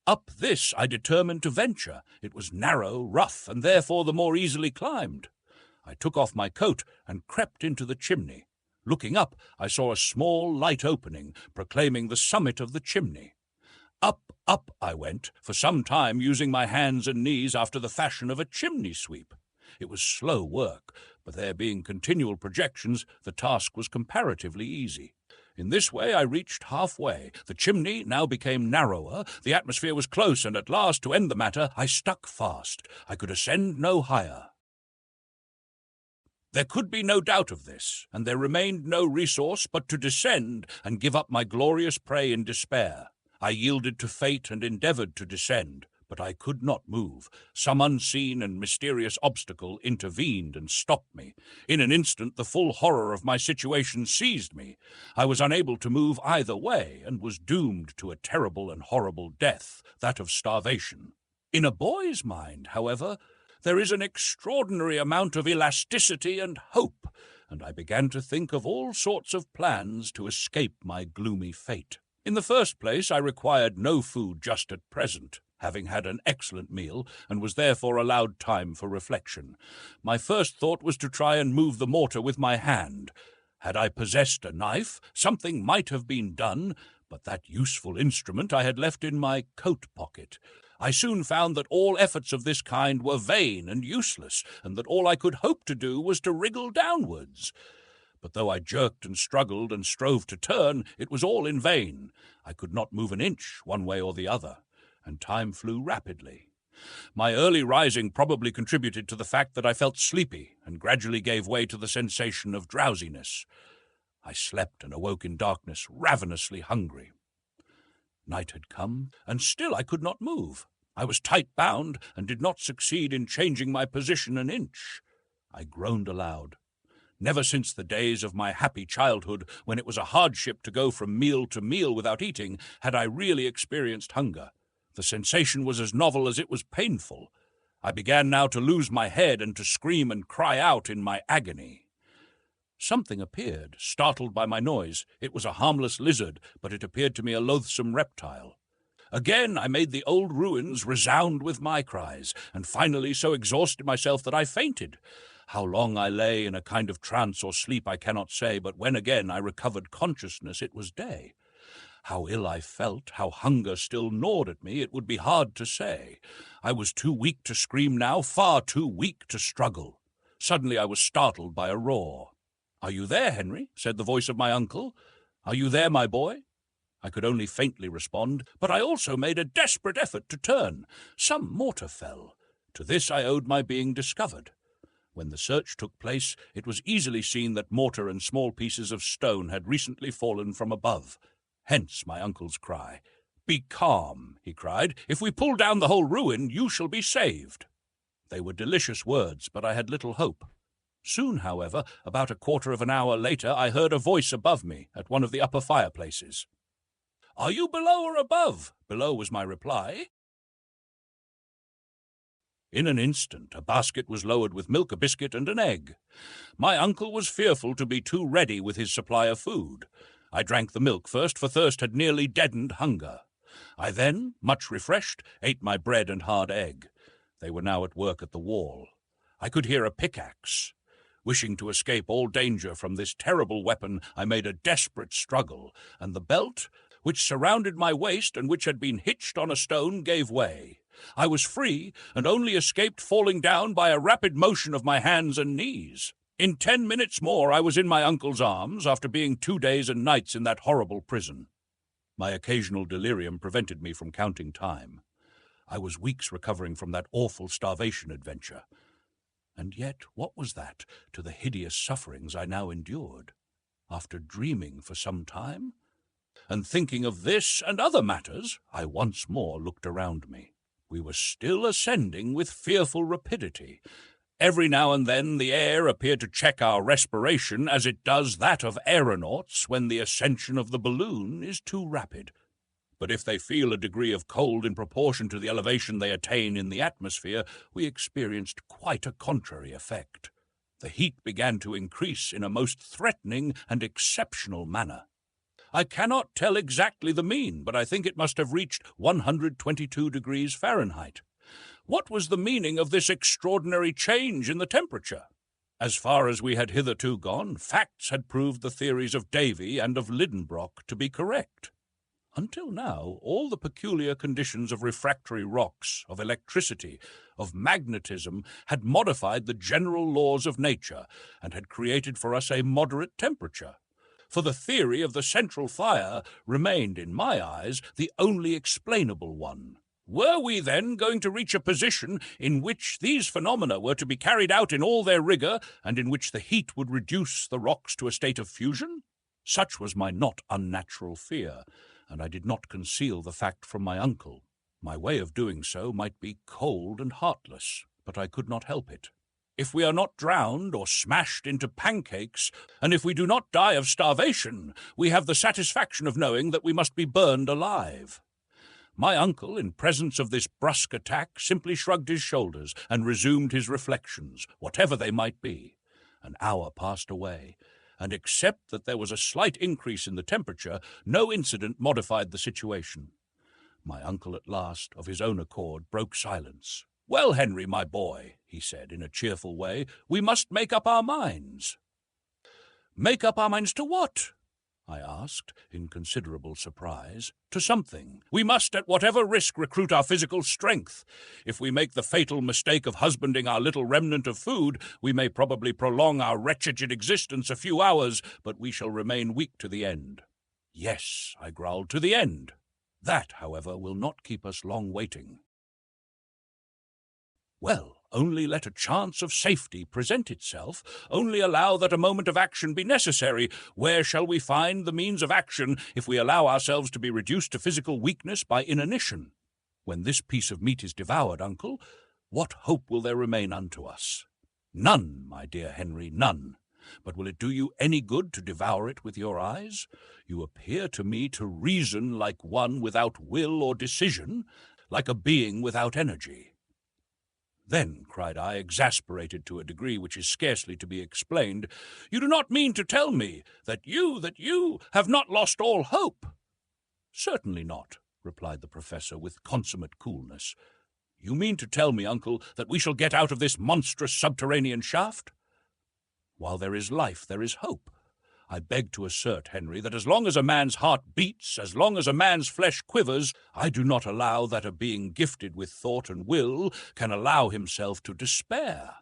Up this I determined to venture. It was narrow, rough, and therefore the more easily climbed. I took off my coat and crept into the chimney. Looking up, I saw a small light opening, proclaiming the summit of the chimney. Up, up I went, for some time using my hands and knees after the fashion of a chimney sweep. It was slow work, but there being continual projections, the task was comparatively easy. In this way I reached halfway. The chimney now became narrower, the atmosphere was close, and at last, to end the matter, I stuck fast. I could ascend no higher. There could be no doubt of this, and there remained no resource but to descend and give up my glorious prey in despair. I yielded to fate and endeavoured to descend, but I could not move. Some unseen and mysterious obstacle intervened and stopped me. In an instant the full horror of my situation seized me. I was unable to move either way, and was doomed to a terrible and horrible death, that of starvation. In a boy's mind, however, there is an extraordinary amount of elasticity and hope, and I began to think of all sorts of plans to escape my gloomy fate. In the first place, I required no food just at present, having had an excellent meal, and was therefore allowed time for reflection. My first thought was to try and move the mortar with my hand. Had I possessed a knife, something might have been done, but that useful instrument I had left in my coat pocket. I soon found that all efforts of this kind were vain and useless, and that all I could hope to do was to wriggle downwards. But though I jerked and struggled and strove to turn, it was all in vain. I could not move an inch one way or the other, and time flew rapidly. My early rising probably contributed to the fact that I felt sleepy, and gradually gave way to the sensation of drowsiness. I slept and awoke in darkness, ravenously hungry. Night had come, and still I could not move. I was tight-bound, and did not succeed in changing my position an inch. I groaned aloud. Never since the days of my happy childhood, when it was a hardship to go from meal to meal without eating, had I really experienced hunger. The sensation was as novel as it was painful. I began now to lose my head and to scream and cry out in my agony. Something appeared, startled by my noise. It was a harmless lizard, but it appeared to me a loathsome reptile. Again I made the old ruins resound with my cries, and finally so exhausted myself that I fainted. How long I lay in a kind of trance or sleep I cannot say, but when again I recovered consciousness it was day. How ill I felt, how hunger still gnawed at me, it would be hard to say. I was too weak to scream now, far too weak to struggle. Suddenly I was startled by a roar. "Are you there, Henry?" said the voice of my uncle. "Are you there, my boy?" I could only faintly respond, but I also made a desperate effort to turn. Some mortar fell. To this I owed my being discovered. When the search took place, it was easily seen that mortar and small pieces of stone had recently fallen from above. Hence my uncle's cry. "Be calm," he cried. "If we pull down the whole ruin, you shall be saved." They were delicious words, but I had little hope. Soon, however, about a quarter of an hour later, I heard a voice above me at one of the upper fireplaces. "Are you below or above?" "Below," was my reply. In an instant a basket was lowered with milk, a biscuit, and an egg. My uncle was fearful to be too ready with his supply of food. I drank the milk first, for thirst had nearly deadened hunger. I then, much refreshed, ate my bread and hard egg. They were now at work at the wall. I could hear a pickaxe. Wishing to escape all danger from this terrible weapon, I made a desperate struggle, and the belt, which surrounded my waist and which had been hitched on a stone, gave way. I was free, and only escaped falling down by a rapid motion of my hands and knees. In 10 minutes more I was in my uncle's arms, after being 2 days and nights in that horrible prison. My occasional delirium prevented me from counting time. I was weeks recovering from that awful starvation adventure. And yet, what was that to the hideous sufferings I now endured? After dreaming for some time, and thinking of this and other matters, I once more looked around me. We were still ascending with fearful rapidity. Every now and then the air appeared to check our respiration, as it does that of aeronauts when the ascension of the balloon is too rapid. But if they feel a degree of cold in proportion to the elevation they attain in the atmosphere, we experienced quite a contrary effect. The heat began to increase in a most threatening and exceptional manner. I cannot tell exactly the mean, but I think it must have reached 122 degrees Fahrenheit. What was the meaning of this extraordinary change in the temperature? As far as we had hitherto gone, facts had proved the theories of Davy and of Lidenbrock to be correct. Until now, all the peculiar conditions of refractory rocks, of electricity, of magnetism, had modified the general laws of nature, and had created for us a moderate temperature. For the theory of the central fire remained, in my eyes, the only explainable one. Were we then going to reach a position in which these phenomena were to be carried out in all their rigor, and in which the heat would reduce the rocks to a state of fusion? Such was my not unnatural fear, and I did not conceal the fact from my uncle. My way of doing so might be cold and heartless, but I could not help it. If we are not drowned or smashed into pancakes, and if we do not die of starvation, we have the satisfaction of knowing that we must be burned alive. My uncle, in presence of this brusque attack, simply shrugged his shoulders and resumed his reflections, whatever they might be. An hour passed away, and except that there was a slight increase in the temperature, no incident modified the situation. My uncle at last, of his own accord, broke silence. "Well, Henry, my boy," he said in a cheerful way, "we must make up our minds." "Make up our minds to what?" I asked, in considerable surprise. "To something. We must, at whatever risk, recruit our physical strength. If we make the fatal mistake of husbanding our little remnant of food, we may probably prolong our wretched existence a few hours, but we shall remain weak to the end." "Yes," I growled, "to the end. That, however, will not keep us long waiting." "Well, only let a chance of safety present itself, only allow that a moment of action be necessary. Where shall we find the means of action if we allow ourselves to be reduced to physical weakness by inanition? When this piece of meat is devoured, uncle, what hope will there remain unto us? None, my dear Henry, none. But will it do you any good to devour it with your eyes? You appear to me to reason like one without will or decision, like a being without energy." "Then," cried I, exasperated to a degree which is scarcely to be explained, "you do not mean to tell me that you have not lost all hope?" "Certainly not," replied the professor with consummate coolness. "You mean to tell me, uncle, that we shall get out of this monstrous subterranean shaft? While there is life, there is hope. I beg to assert, Henry, that as long as a man's heart beats, as long as a man's flesh quivers, I do not allow that a being gifted with thought and will can allow himself to despair.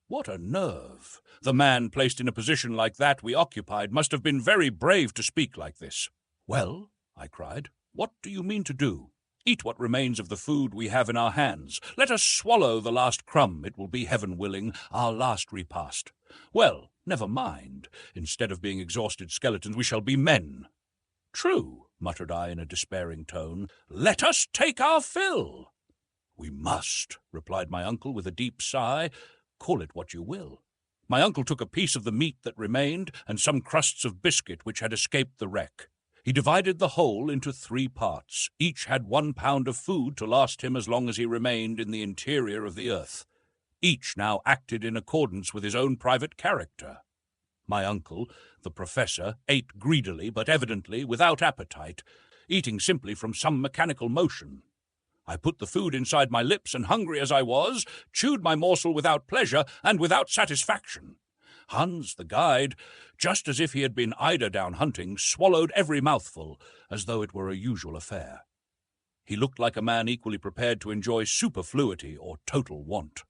What a nerve! The man placed in a position like that we occupied must have been very brave to speak like this." "Well," I cried, "what do you mean to do? Eat what remains of the food we have in our hands. Let us swallow the last crumb. It will be, heaven willing, our last repast. Well, never mind. Instead of being exhausted skeletons, we shall be men." "True," muttered I in a despairing tone. "Let us take our fill." "We must," replied my uncle with a deep sigh. "Call it what you will." My uncle took a piece of the meat that remained and some crusts of biscuit which had escaped the wreck. He divided the whole into 3 parts. Each had 1 pound of food to last him as long as he remained in the interior of the earth. Each now acted in accordance with his own private character. My uncle, the professor, ate greedily, but evidently without appetite, eating simply from some mechanical motion. I put the food inside my lips, and hungry as I was, chewed my morsel without pleasure and without satisfaction. Hans, the guide, just as if he had been eider-down hunting, swallowed every mouthful, as though it were a usual affair. He looked like a man equally prepared to enjoy superfluity or total want.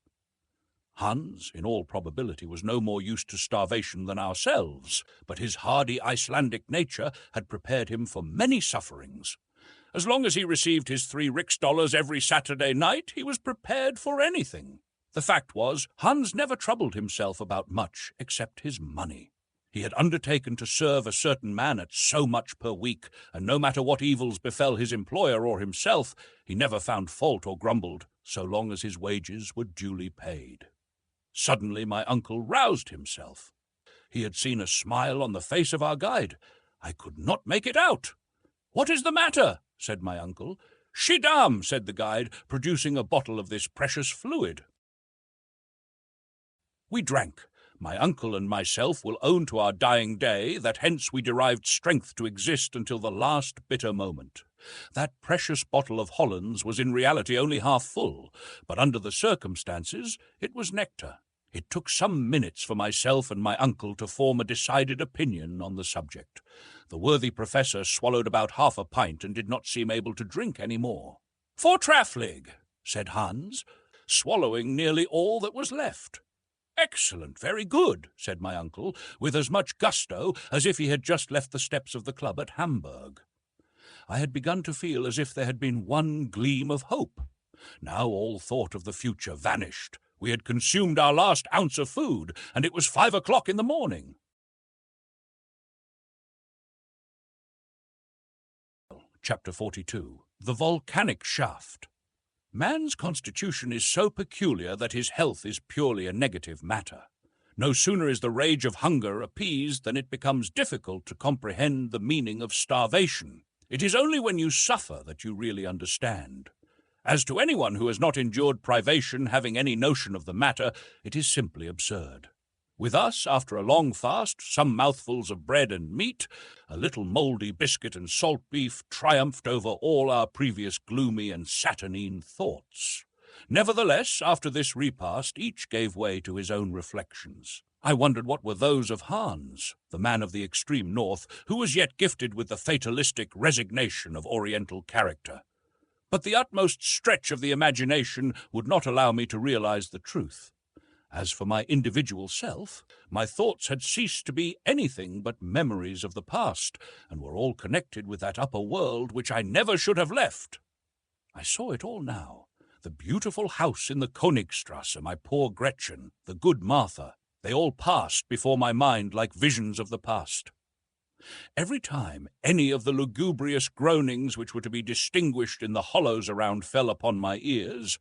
Hans, in all probability, was no more used to starvation than ourselves, but his hardy Icelandic nature had prepared him for many sufferings. As long as he received his 3 riksdollars every Saturday night, he was prepared for anything. The fact was, Hans never troubled himself about much except his money. He had undertaken to serve a certain man at so much per week, and no matter what evils befell his employer or himself, he never found fault or grumbled, so long as his wages were duly paid. Suddenly my uncle roused himself. He had seen a smile on the face of our guide. I could not make it out. "What is the matter?" said my uncle. "Schiedam," said the guide, producing a bottle of this precious fluid. We drank. My uncle and myself will own to our dying day that hence we derived strength to exist until the last bitter moment. That precious bottle of Hollands was in reality only half full, but under the circumstances it was nectar. It took some minutes for myself and my uncle to form a decided opinion on the subject. The worthy professor swallowed about half a pint and did not seem able to drink any more. "Forträfflig," said Hans, swallowing nearly all that was left. "Excellent, very good," said my uncle, with as much gusto as if he had just left the steps of the club at Hamburg. I had begun to feel as if there had been one gleam of hope. Now all thought of the future vanished. We had consumed our last ounce of food, and it was 5 o'clock in the morning. Chapter 42. The Volcanic Shaft. Man's constitution is so peculiar that his health is purely a negative matter. No sooner is the rage of hunger appeased than it becomes difficult to comprehend the meaning of starvation. It is only when you suffer that you really understand. As to anyone who has not endured privation having any notion of the matter, it is simply absurd. With us, after a long fast, some mouthfuls of bread and meat, a little mouldy biscuit and salt beef triumphed over all our previous gloomy and saturnine thoughts. Nevertheless, after this repast, each gave way to his own reflections. I wondered what were those of Hans, the man of the extreme north, who was yet gifted with the fatalistic resignation of Oriental character. But the utmost stretch of the imagination would not allow me to realize the truth. As for my individual self, my thoughts had ceased to be anything but memories of the past, and were all connected with that upper world which I never should have left. I saw it all now. The beautiful house in the Königstrasse, my poor Gretchen, the good Martha, they all passed before my mind like visions of the past. Every time any of the lugubrious groanings which were to be distinguished in the hollows around fell upon my ears,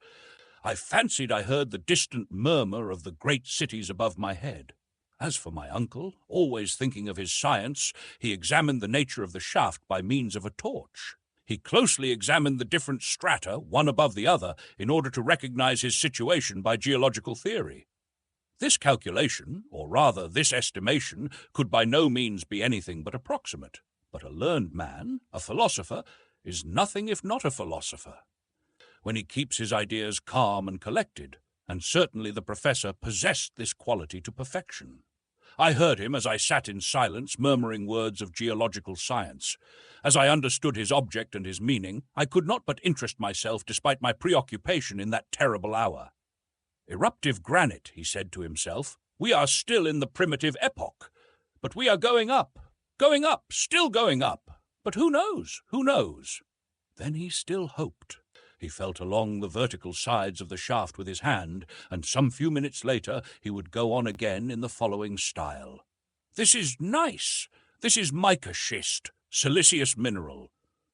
I fancied I heard the distant murmur of the great cities above my head. As for my uncle, always thinking of his science, he examined the nature of the shaft by means of a torch. He closely examined the different strata, one above the other, in order to recognize his situation by geological theory. This calculation, or rather this estimation, could by no means be anything but approximate. But a learned man, a philosopher, is nothing if not a philosopher, when he keeps his ideas calm and collected, and certainly the professor possessed this quality to perfection. I heard him as I sat in silence, murmuring words of geological science. As I understood his object and his meaning, I could not but interest myself despite my preoccupation in that terrible hour. "Eruptive granite," he said to himself. "We are still in the primitive epoch. But we are going up, still going up. But who knows? Who knows?" Then he still hoped. He felt along the vertical sides of the shaft with his hand, and some few minutes later he would go on again in the following style. "This is gneiss. This is mica schist, siliceous mineral.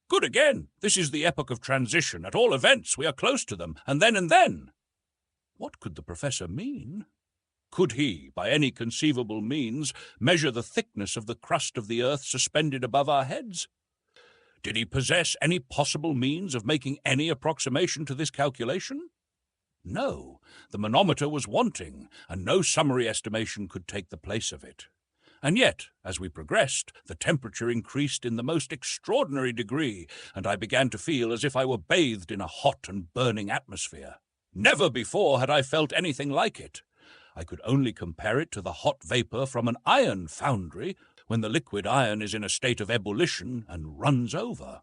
Good again. This is the epoch of transition. At all events, we are close to them, and then. What could the professor mean? Could he, by any conceivable means, measure the thickness of the crust of the earth suspended above our heads? Did he possess any possible means of making any approximation to this calculation? No, the manometer was wanting, and no summary estimation could take the place of it. And yet, as we progressed, the temperature increased in the most extraordinary degree, and I began to feel as if I were bathed in a hot and burning atmosphere. Never before had I felt anything like it. I could only compare it to the hot vapor from an iron foundry, when the liquid iron is in a state of ebullition and runs over.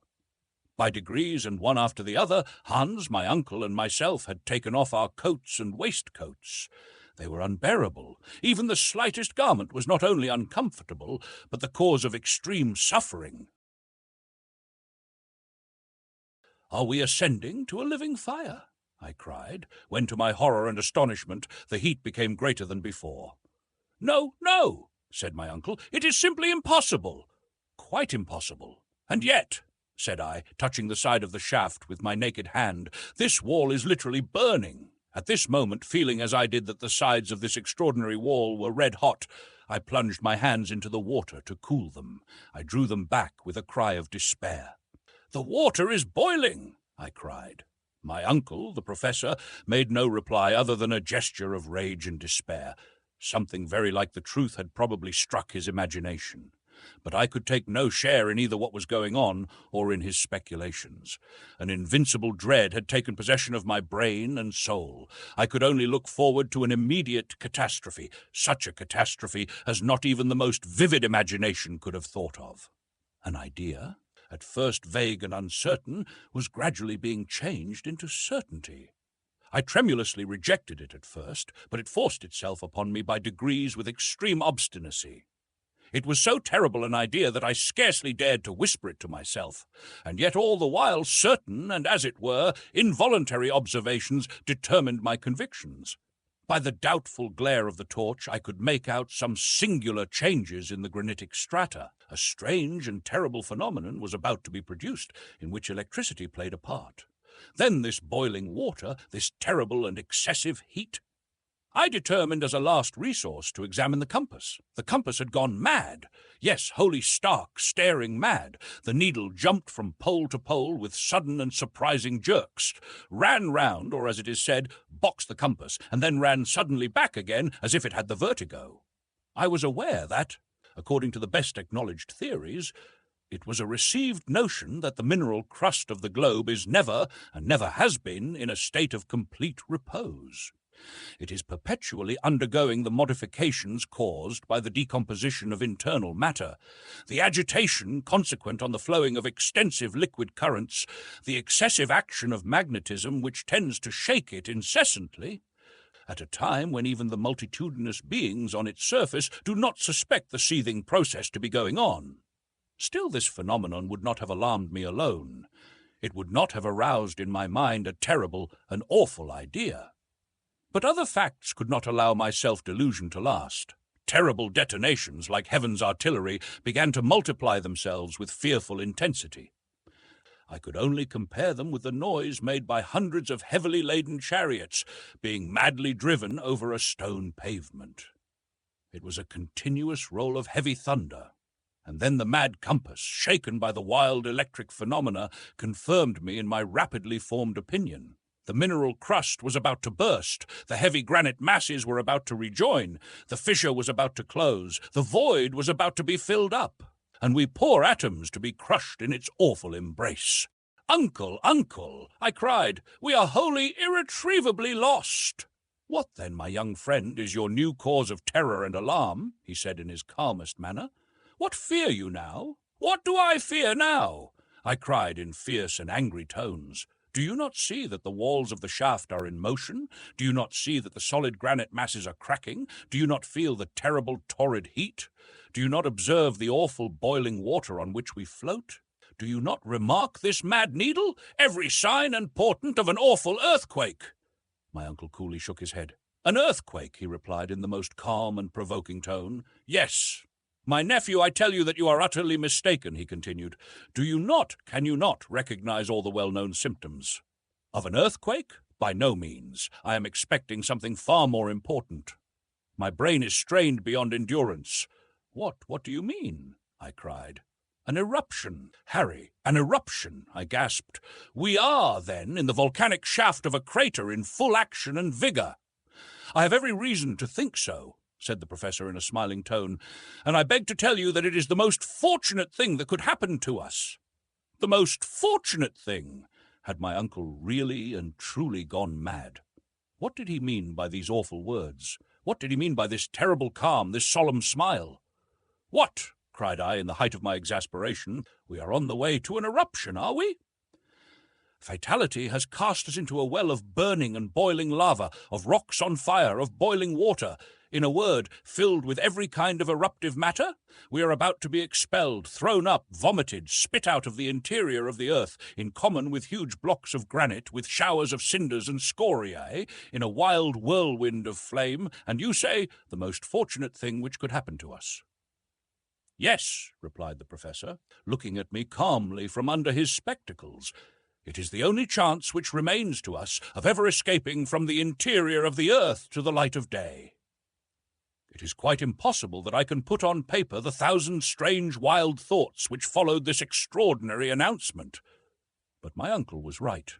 By degrees, and one after the other, Hans, my uncle, and myself had taken off our coats and waistcoats. They were unbearable. Even the slightest garment was not only uncomfortable, but the cause of extreme suffering. "Are we ascending to a living fire?" I cried, when to my horror and astonishment the heat became greater than before. "No, no," said my uncle, "it is simply impossible. Quite impossible. And yet," said I, touching the side of the shaft with my naked hand, "this wall is literally burning." At this moment, feeling as I did that the sides of this extraordinary wall were red hot, I plunged my hands into the water to cool them. I drew them back with a cry of despair. "The water is boiling," I cried. My uncle, the professor, made no reply other than a gesture of rage and despair. Something very like the truth had probably struck his imagination. But I could take no share in either what was going on or in his speculations. An invincible dread had taken possession of my brain and soul. I could only look forward to an immediate catastrophe, such a catastrophe as not even the most vivid imagination could have thought of. An idea, at first vague and uncertain, was gradually being changed into certainty. I tremulously rejected it at first, but it forced itself upon me by degrees with extreme obstinacy. It was so terrible an idea that I scarcely dared to whisper it to myself, and yet all the while certain and, as it were, involuntary observations determined my convictions. By the doubtful glare of the torch I could make out some singular changes in the granitic strata. A strange and terrible phenomenon was about to be produced, in which electricity played a part. Then this boiling water, this terrible and excessive heat. I determined as a last resource to examine the compass. The compass had gone mad. Yes, wholly stark, staring mad. The needle jumped from pole to pole with sudden and surprising jerks, ran round, or as it is said, boxed the compass, and then ran suddenly back again as if it had the vertigo. I was aware that, according to the best acknowledged theories, it was a received notion that the mineral crust of the globe is never, and never has been, in a state of complete repose. It is perpetually undergoing the modifications caused by the decomposition of internal matter, the agitation consequent on the flowing of extensive liquid currents, the excessive action of magnetism which tends to shake it incessantly, at a time when even the multitudinous beings on its surface do not suspect the seething process to be going on. Still, this phenomenon would not have alarmed me alone. It would not have aroused in my mind a terrible, an awful idea. But other facts could not allow my self-delusion to last. Terrible detonations, like heaven's artillery, began to multiply themselves with fearful intensity. I could only compare them with the noise made by hundreds of heavily laden chariots being madly driven over a stone pavement. It was a continuous roll of heavy thunder, and then the mad compass, shaken by the wild electric phenomena, confirmed me in my rapidly formed opinion. The mineral crust was about to burst, the heavy granite masses were about to rejoin, the fissure was about to close, the void was about to be filled up, and we poor atoms to be crushed in its awful embrace. "Uncle, uncle," I cried, "we are wholly, irretrievably lost." "What then, my young friend, is your new cause of terror and alarm?" he said in his calmest manner. "What fear you now?" "What do I fear now?" I cried in fierce and angry tones. "Do you not see that the walls of the shaft are in motion? Do you not see that the solid granite masses are cracking? Do you not feel the terrible torrid heat? Do you not observe the awful boiling water on which we float? Do you not remark this mad needle? Every sign and portent of an awful earthquake." My uncle coolly shook his head. "An earthquake," he replied in the most calm and provoking tone. "Yes. My nephew, I tell you that you are utterly mistaken," he continued. "Do you not, can you not, recognize all the well-known symptoms? Of an earthquake? By no means. I am expecting something far more important. My brain is strained beyond endurance." What do you mean?" I cried. "An eruption, Harry, an eruption," I gasped. "We are, then, in the volcanic shaft of a crater in full action and vigor." "I have every reason to think so," said the professor in a smiling tone, "and I beg to tell you that it is the most fortunate thing that could happen to us." The most fortunate thing! Had my uncle really and truly gone mad? What did he mean by these awful words? What did he mean by this terrible calm, this solemn smile? "What?" cried I in the height of my exasperation. "We are on the way to an eruption, are we? Fatality has cast us into a well of burning and boiling lava, of rocks on fire, of boiling water, in a word, filled with every kind of eruptive matter. We are about to be expelled, thrown up, vomited, spit out of the interior of the earth, in common with huge blocks of granite, with showers of cinders and scoriae, in a wild whirlwind of flame, and you say, the most fortunate thing which could happen to us." "Yes," replied the professor, looking at me calmly from under his spectacles. "It is the only chance which remains to us of ever escaping from the interior of the earth to the light of day. It is quite impossible that I can put on paper the 1,000 strange, wild thoughts which followed this extraordinary announcement." But my uncle was right,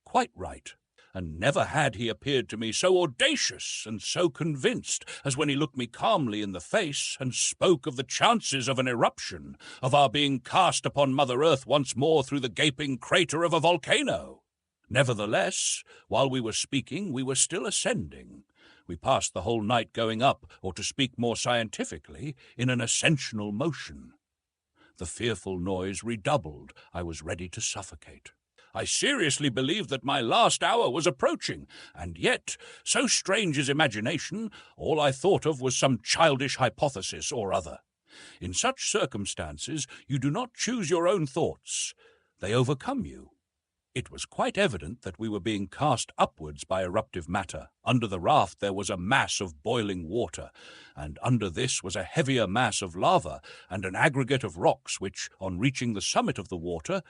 quite right. and never had he appeared to me so audacious and so convinced as when he looked me calmly in the face and spoke of the chances of an eruption, of our being cast upon Mother Earth once more through the gaping crater of a volcano. Nevertheless, while we were speaking, we were still ascending. We passed the whole night going up, or to speak more scientifically, in an ascensional motion. The fearful noise redoubled. I was ready to suffocate. I seriously believed that my last hour was approaching, and yet, so strange is imagination, all I thought of was some childish hypothesis or other. In such circumstances, you do not choose your own thoughts. They overcome you. It was quite evident that we were being cast upwards by eruptive matter. Under the raft there was a mass of boiling water, and under this was a heavier mass of lava and an aggregate of rocks which, on reaching the summit of the water,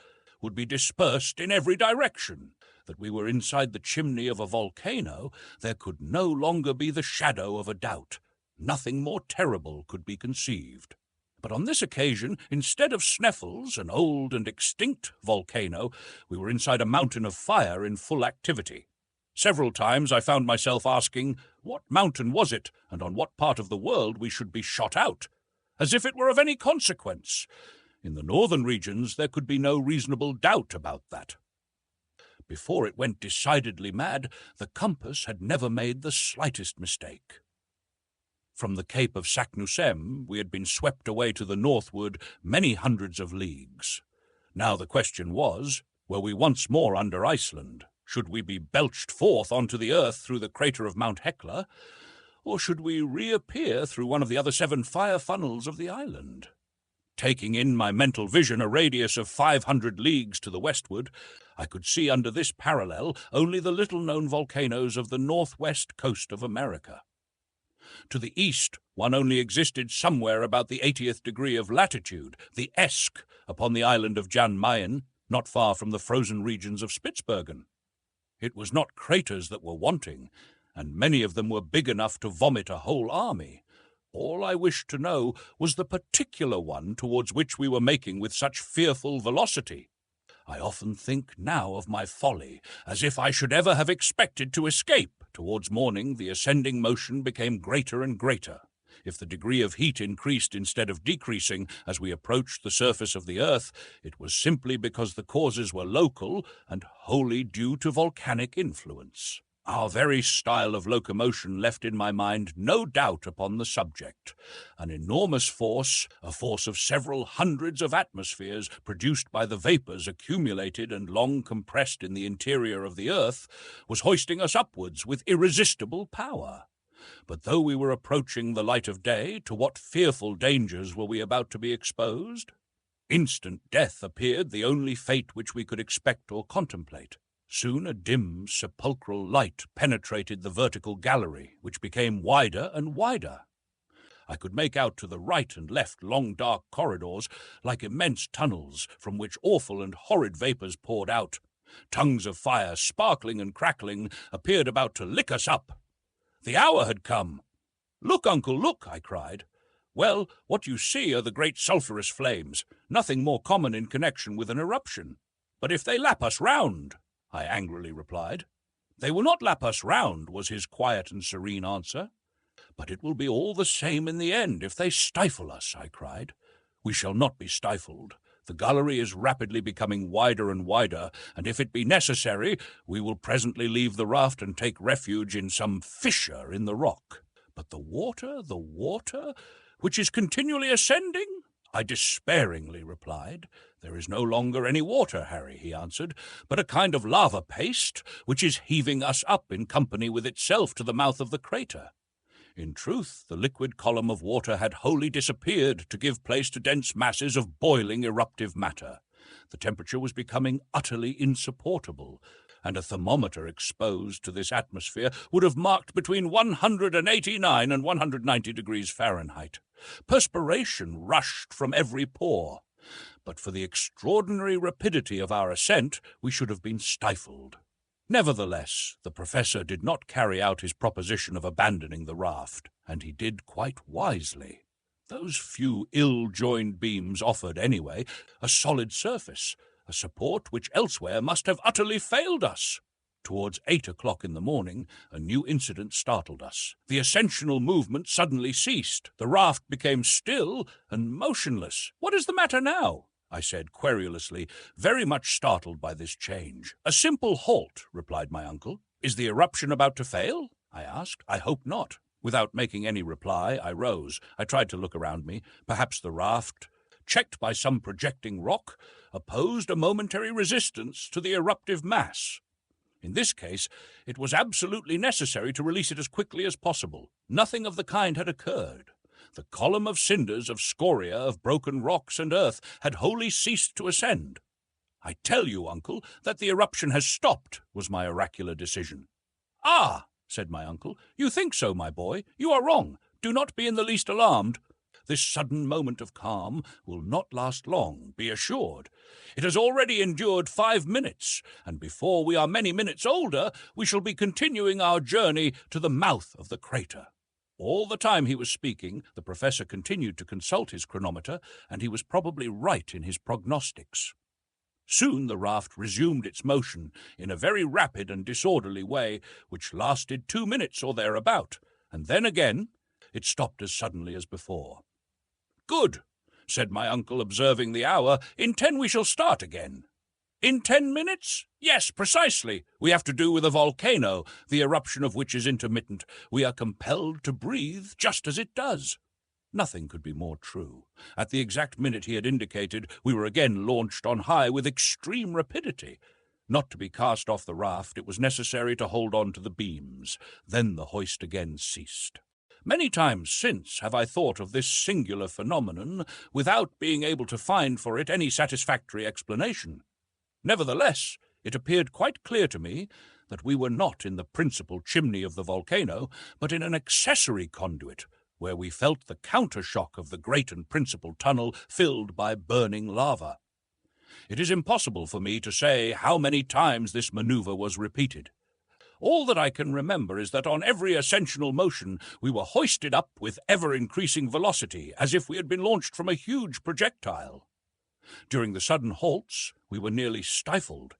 would be dispersed in every direction. That we were inside the chimney of a volcano, there could no longer be the shadow of a doubt. Nothing more terrible could be conceived. But on this occasion, instead of Sneffels, an old and extinct volcano, we were inside a mountain of fire in full activity. Several times I found myself asking what mountain was it, and on what part of the world we should be shot out, as if it were of any consequence. In the northern regions there could be no reasonable doubt about that. Before it went decidedly mad, the compass had never made the slightest mistake. From the Cape of Saknussemm we had been swept away to the northward many hundreds of leagues. Now the question was, were we once more under Iceland? Should we be belched forth onto the earth through the crater of Mount Hekla, or should we reappear through one of the other 7 fire funnels of the island? Taking in my mental vision a radius of 500 leagues to the westward, I could see under this parallel only the little-known volcanoes of the northwest coast of America. To the east, one only existed somewhere about the 80th degree of latitude, the Esk, upon the island of Jan Mayen, not far from the frozen regions of Spitzbergen. It was not craters that were wanting, and many of them were big enough to vomit a whole army. All I wished to know was the particular one towards which we were making with such fearful velocity. I often think now of my folly, as if I should ever have expected to escape. Towards morning, the ascending motion became greater and greater. If the degree of heat increased instead of decreasing as we approached the surface of the earth, it was simply because the causes were local and wholly due to volcanic influence. Our very style of locomotion left in my mind no doubt upon the subject. An enormous force, a force of several hundreds of atmospheres produced by the vapours accumulated and long compressed in the interior of the earth, was hoisting us upwards with irresistible power. But though we were approaching the light of day, to what fearful dangers were we about to be exposed? Instant death appeared the only fate which we could expect or contemplate. Soon a dim, sepulchral light penetrated the vertical gallery, which became wider and wider. I could make out to the right and left long dark corridors, like immense tunnels, from which awful and horrid vapours poured out. Tongues of fire, sparkling and crackling, appeared about to lick us up. The hour had come. "Look, uncle, look!" I cried. "Well, what you see are the great sulphurous flames, nothing more common in connection with an eruption. But if they lap us round," I angrily replied. "They will not lap us round," was his quiet and serene answer. "But it will be all the same in the end if they stifle us," I cried. "We shall not be stifled. The gallery is rapidly becoming wider and wider, and if it be necessary, we will presently leave the raft and take refuge in some fissure in the rock. But the water, which is continually ascending?" I despairingly replied. "There is no longer any water, Harry," he answered, "but a kind of lava paste, which is heaving us up in company with itself to the mouth of the crater." In truth, the liquid column of water had wholly disappeared to give place to dense masses of boiling eruptive matter. The temperature was becoming utterly insupportable, and a thermometer exposed to this atmosphere would have marked between 189 and 190 degrees Fahrenheit. Perspiration rushed from every pore. But for the extraordinary rapidity of our ascent, we should have been stifled. Nevertheless, the professor did not carry out his proposition of abandoning the raft, and he did quite wisely. Those few ill-joined beams offered, anyway, a solid surface, a support which elsewhere must have utterly failed us. Towards 8 o'clock in the morning, a new incident startled us. The ascensional movement suddenly ceased. The raft became still and motionless. "What is the matter now?" I said querulously, very much startled by this change. "A simple halt," replied my uncle. "Is the eruption about to fail?" I asked. "I hope not." Without making any reply, I rose. I tried to look around me. Perhaps the raft, checked by some projecting rock, opposed a momentary resistance to the eruptive mass. In this case, it was absolutely necessary to release it as quickly as possible. Nothing of the kind had occurred. The column of cinders, of scoria, of broken rocks and earth had wholly ceased to ascend. "I tell you, uncle, that the eruption has stopped," was my oracular decision. "Ah," said my uncle, "you think so, my boy. You are wrong. Do not be in the least alarmed. This sudden moment of calm will not last long, be assured. It has already endured 5 minutes, and before we are many minutes older, we shall be continuing our journey to the mouth of the crater." All the time he was speaking, the professor continued to consult his chronometer, and he was probably right in his prognostics. Soon the raft resumed its motion in a very rapid and disorderly way, which lasted 2 minutes or thereabout, and then again it stopped as suddenly as before. "Good," said my uncle, observing the hour. "In 10 we shall start again." "In 10 minutes? Yes, precisely. We have to do with a volcano, the eruption of which is intermittent. We are compelled to breathe just as it does." Nothing could be more true. At the exact minute he had indicated, we were again launched on high with extreme rapidity. Not to be cast off the raft, it was necessary to hold on to the beams. Then the hoist again ceased. Many times since have I thought of this singular phenomenon without being able to find for it any satisfactory explanation. Nevertheless, it appeared quite clear to me that we were not in the principal chimney of the volcano, but in an accessory conduit, where we felt the counter-shock of the great and principal tunnel filled by burning lava. It is impossible for me to say how many times this maneuver was repeated. All that I can remember is that on every ascensional motion we were hoisted up with ever-increasing velocity, as if we had been launched from a huge projectile. During the sudden halts, we were nearly stifled.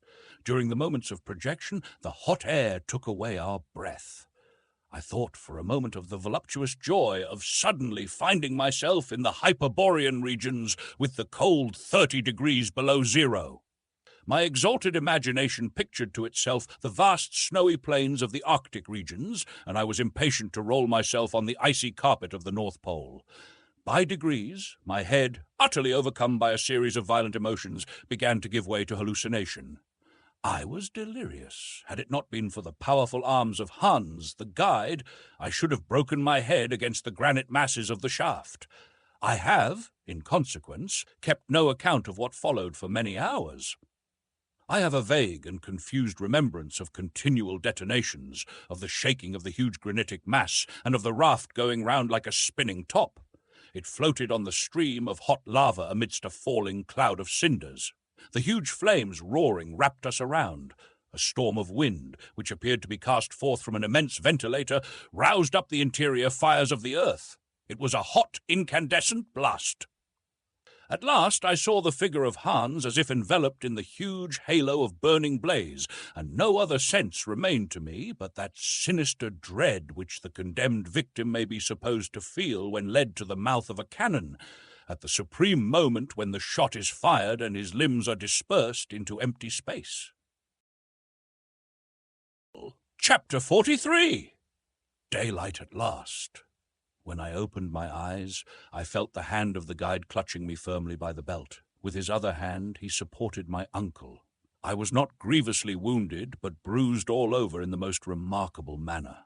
During the moments of projection, the hot air took away our breath. I thought for a moment of the voluptuous joy of suddenly finding myself in the Hyperborean regions with the cold 30 degrees below zero. My exalted imagination pictured to itself the vast snowy plains of the Arctic regions, and I was impatient to roll myself on the icy carpet of the North Pole. By degrees, my head, utterly overcome by a series of violent emotions, began to give way to hallucination. I was delirious. Had it not been for the powerful arms of Hans, the guide, I should have broken my head against the granite masses of the shaft. I have, in consequence, kept no account of what followed for many hours. I have a vague and confused remembrance of continual detonations, of the shaking of the huge granitic mass, and of the raft going round like a spinning top. It floated on the stream of hot lava amidst a falling cloud of cinders. The huge flames roaring wrapped us around. A storm of wind, which appeared to be cast forth from an immense ventilator, roused up the interior fires of the earth. It was a hot, incandescent blast. At last I saw the figure of Hans as if enveloped in the huge halo of burning blaze, and no other sense remained to me but that sinister dread which the condemned victim may be supposed to feel when led to the mouth of a cannon, at the supreme moment when the shot is fired and his limbs are dispersed into empty space. Chapter 43. Daylight at last. When I opened my eyes, I felt the hand of the guide clutching me firmly by the belt. With his other hand, he supported my uncle. I was not grievously wounded, but bruised all over in the most remarkable manner.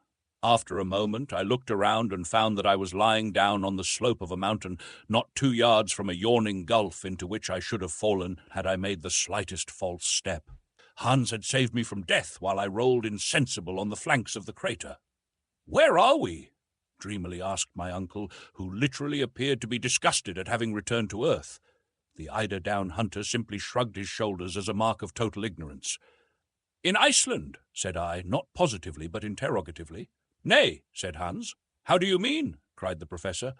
After a moment, I looked around and found that I was lying down on the slope of a mountain, not 2 yards from a yawning gulf into which I should have fallen had I made the slightest false step. Hans had saved me from death while I rolled insensible on the flanks of the crater. "Where are we?" dreamily asked my uncle, who literally appeared to be disgusted at having returned to earth. The eider-down hunter simply shrugged his shoulders as a mark of total ignorance. "In Iceland," said I, not positively but interrogatively. "Nay," said Hans. "How do you mean?" cried the professor.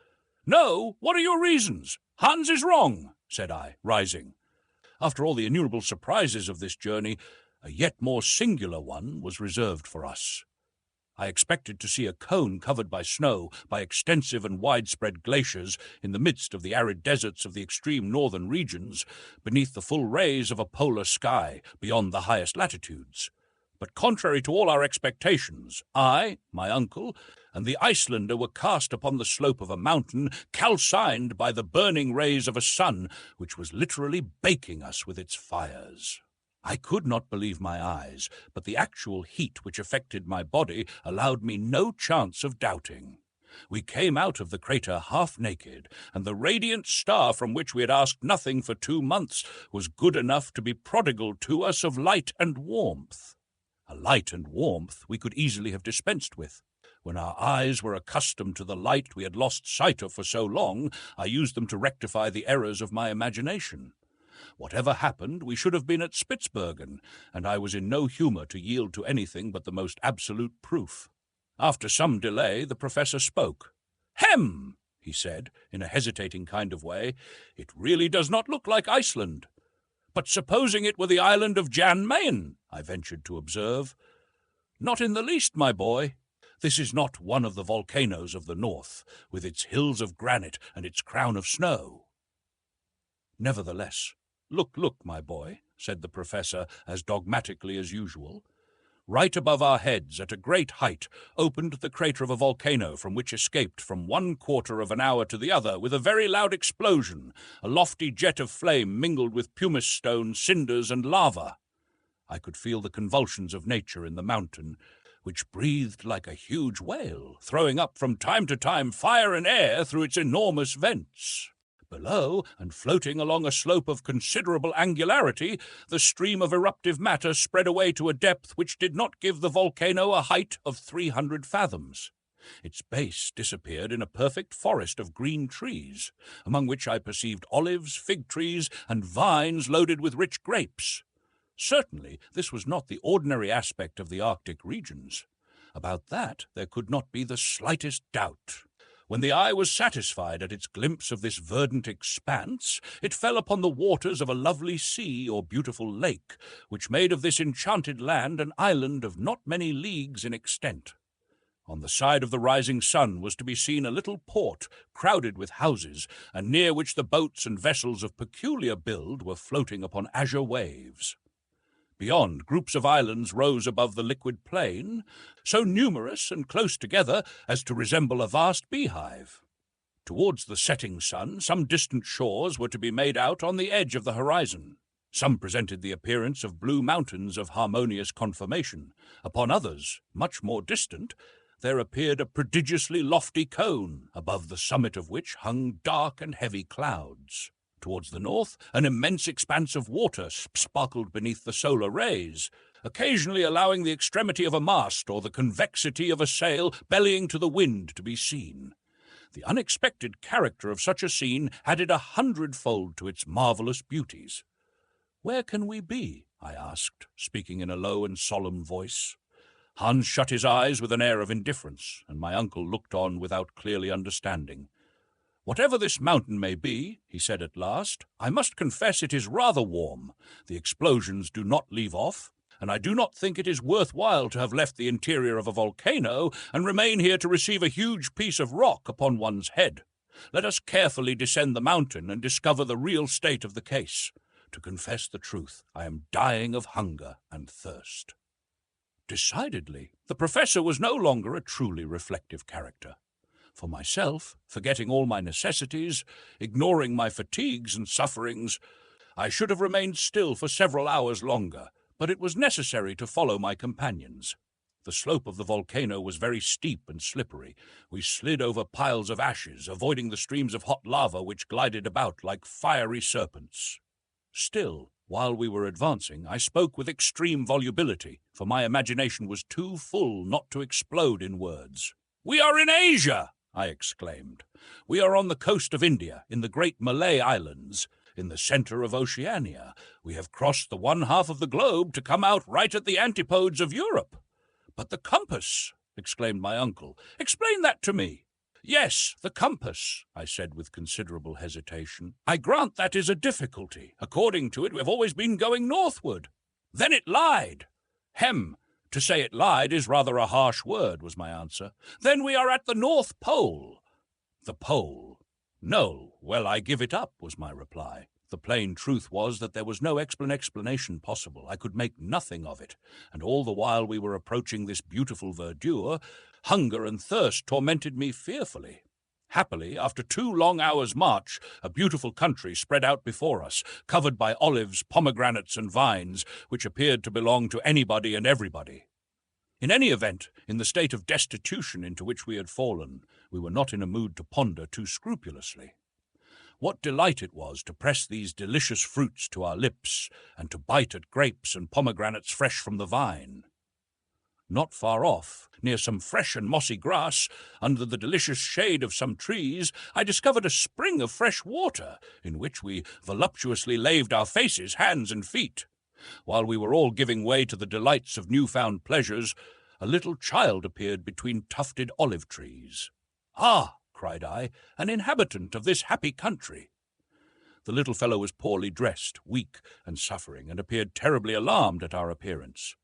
"No, what are your reasons? Hans is wrong," said I, rising. After all the innumerable surprises of this journey, A yet more singular one was reserved for us. I expected to see a cone covered by snow, by extensive and widespread glaciers, in the midst of the arid deserts of the extreme northern regions, beneath the full rays of a polar sky beyond the highest latitudes. But contrary to all our expectations, I, my uncle, and the Icelander were cast upon the slope of a mountain, calcined by the burning rays of a sun which was literally baking us with its fires. I could not believe my eyes, but the actual heat which affected my body allowed me no chance of doubting. We came out of the crater half naked, and the radiant star from which we had asked nothing for 2 months was good enough to be prodigal to us of light and warmth. A light and warmth we could easily have dispensed with. When our eyes were accustomed to the light we had lost sight of for so long, I used them to rectify the errors of my imagination. Whatever happened, we should have been at Spitzbergen, and I was in no humour to yield to anything but the most absolute proof. After some delay, the professor spoke. "Hem!" he said, in a hesitating kind of way. "It really does not look like Iceland." "But supposing it were the island of Jan Mayen," I ventured to observe. "Not in the least, my boy. This is not one of the volcanoes of the north, with its hills of granite and its crown of snow." Nevertheless, Look, my boy," said the professor as dogmatically as usual. Right above our heads, at a great height, opened the crater of a volcano from which escaped from 1/4 of an hour to the other, with a very loud explosion, a lofty jet of flame mingled with pumice stone, cinders, and lava. I could feel the convulsions of nature in the mountain, which breathed like a huge whale, throwing up from time to time fire and air through its enormous vents. Below, and floating along a slope of considerable angularity, the stream of eruptive matter spread away to a depth which did not give the volcano a height of 300 fathoms. Its base disappeared in a perfect forest of green trees, among which I perceived olives, fig trees, and vines loaded with rich grapes. Certainly this was not the ordinary aspect of the Arctic regions. About that there could not be the slightest doubt. When the eye was satisfied at its glimpse of this verdant expanse, it fell upon the waters of a lovely sea or beautiful lake, which made of this enchanted land an island of not many leagues in extent. On the side of the rising sun was to be seen a little port, crowded with houses, and near which the boats and vessels of peculiar build were floating upon azure waves. Beyond, groups of islands rose above the liquid plain, so numerous and close together as to resemble a vast beehive. Towards the setting sun, some distant shores were to be made out on the edge of the horizon. Some presented the appearance of blue mountains of harmonious conformation. Upon others, much more distant, there appeared a prodigiously lofty cone, above the summit of which hung dark and heavy clouds. Towards the north, an immense expanse of water sparkled beneath the solar rays, occasionally allowing the extremity of a mast or the convexity of a sail bellying to the wind to be seen. The unexpected character of such a scene added 100-fold to its marvellous beauties. "Where can we be?" I asked, speaking in a low and solemn voice. Hans shut his eyes with an air of indifference, and my uncle looked on without clearly understanding. "Whatever this mountain may be," he said at last, "I must confess it is rather warm. The explosions do not leave off, and I do not think it is worth while to have left the interior of a volcano and remain here to receive a huge piece of rock upon one's head. Let us carefully descend the mountain and discover the real state of the case. To confess the truth, I am dying of hunger and thirst." Decidedly, the professor was no longer a truly reflective character. For myself, forgetting all my necessities, ignoring my fatigues and sufferings, I should have remained still for several hours longer, but it was necessary to follow my companions. The slope of the volcano was very steep and slippery. We slid over piles of ashes, avoiding the streams of hot lava which glided about like fiery serpents. Still, while we were advancing, I spoke with extreme volubility, for my imagination was too full not to explode in words. "We are in Asia!" I exclaimed. "We are on the coast of India, in the great Malay Islands, in the center of Oceania. We have crossed the 1/2 of the globe to come out right at the antipodes of Europe." "But the compass!" exclaimed my uncle. "Explain that to me." "Yes, the compass," I said with considerable hesitation. "I grant that is a difficulty. According to it, we have always been going northward." Then it lied. Hem, to say it lied is rather a harsh word, was my answer. Then we are at the North Pole. The Pole. No, well, I give it up, was my reply. The plain truth was that there was no explanation possible. I could make nothing of it, and all the while we were approaching this beautiful verdure, hunger and thirst tormented me fearfully. Happily, after 2 long hours' march, a beautiful country spread out before us, covered by olives, pomegranates, and vines, which appeared to belong to anybody and everybody. In any event, in the state of destitution into which we had fallen, we were not in a mood to ponder too scrupulously. What delight it was to press these delicious fruits to our lips, and to bite at grapes and pomegranates fresh from the vine. Not far off, near some fresh and mossy grass, under the delicious shade of some trees, I discovered a spring of fresh water, in which we voluptuously laved our faces, hands, and feet. While we were all giving way to the delights of new-found pleasures, a little child appeared between tufted olive trees. "Ah!" cried I, "an inhabitant of this happy country." The little fellow was poorly dressed, weak and suffering, and appeared terribly alarmed at our appearance.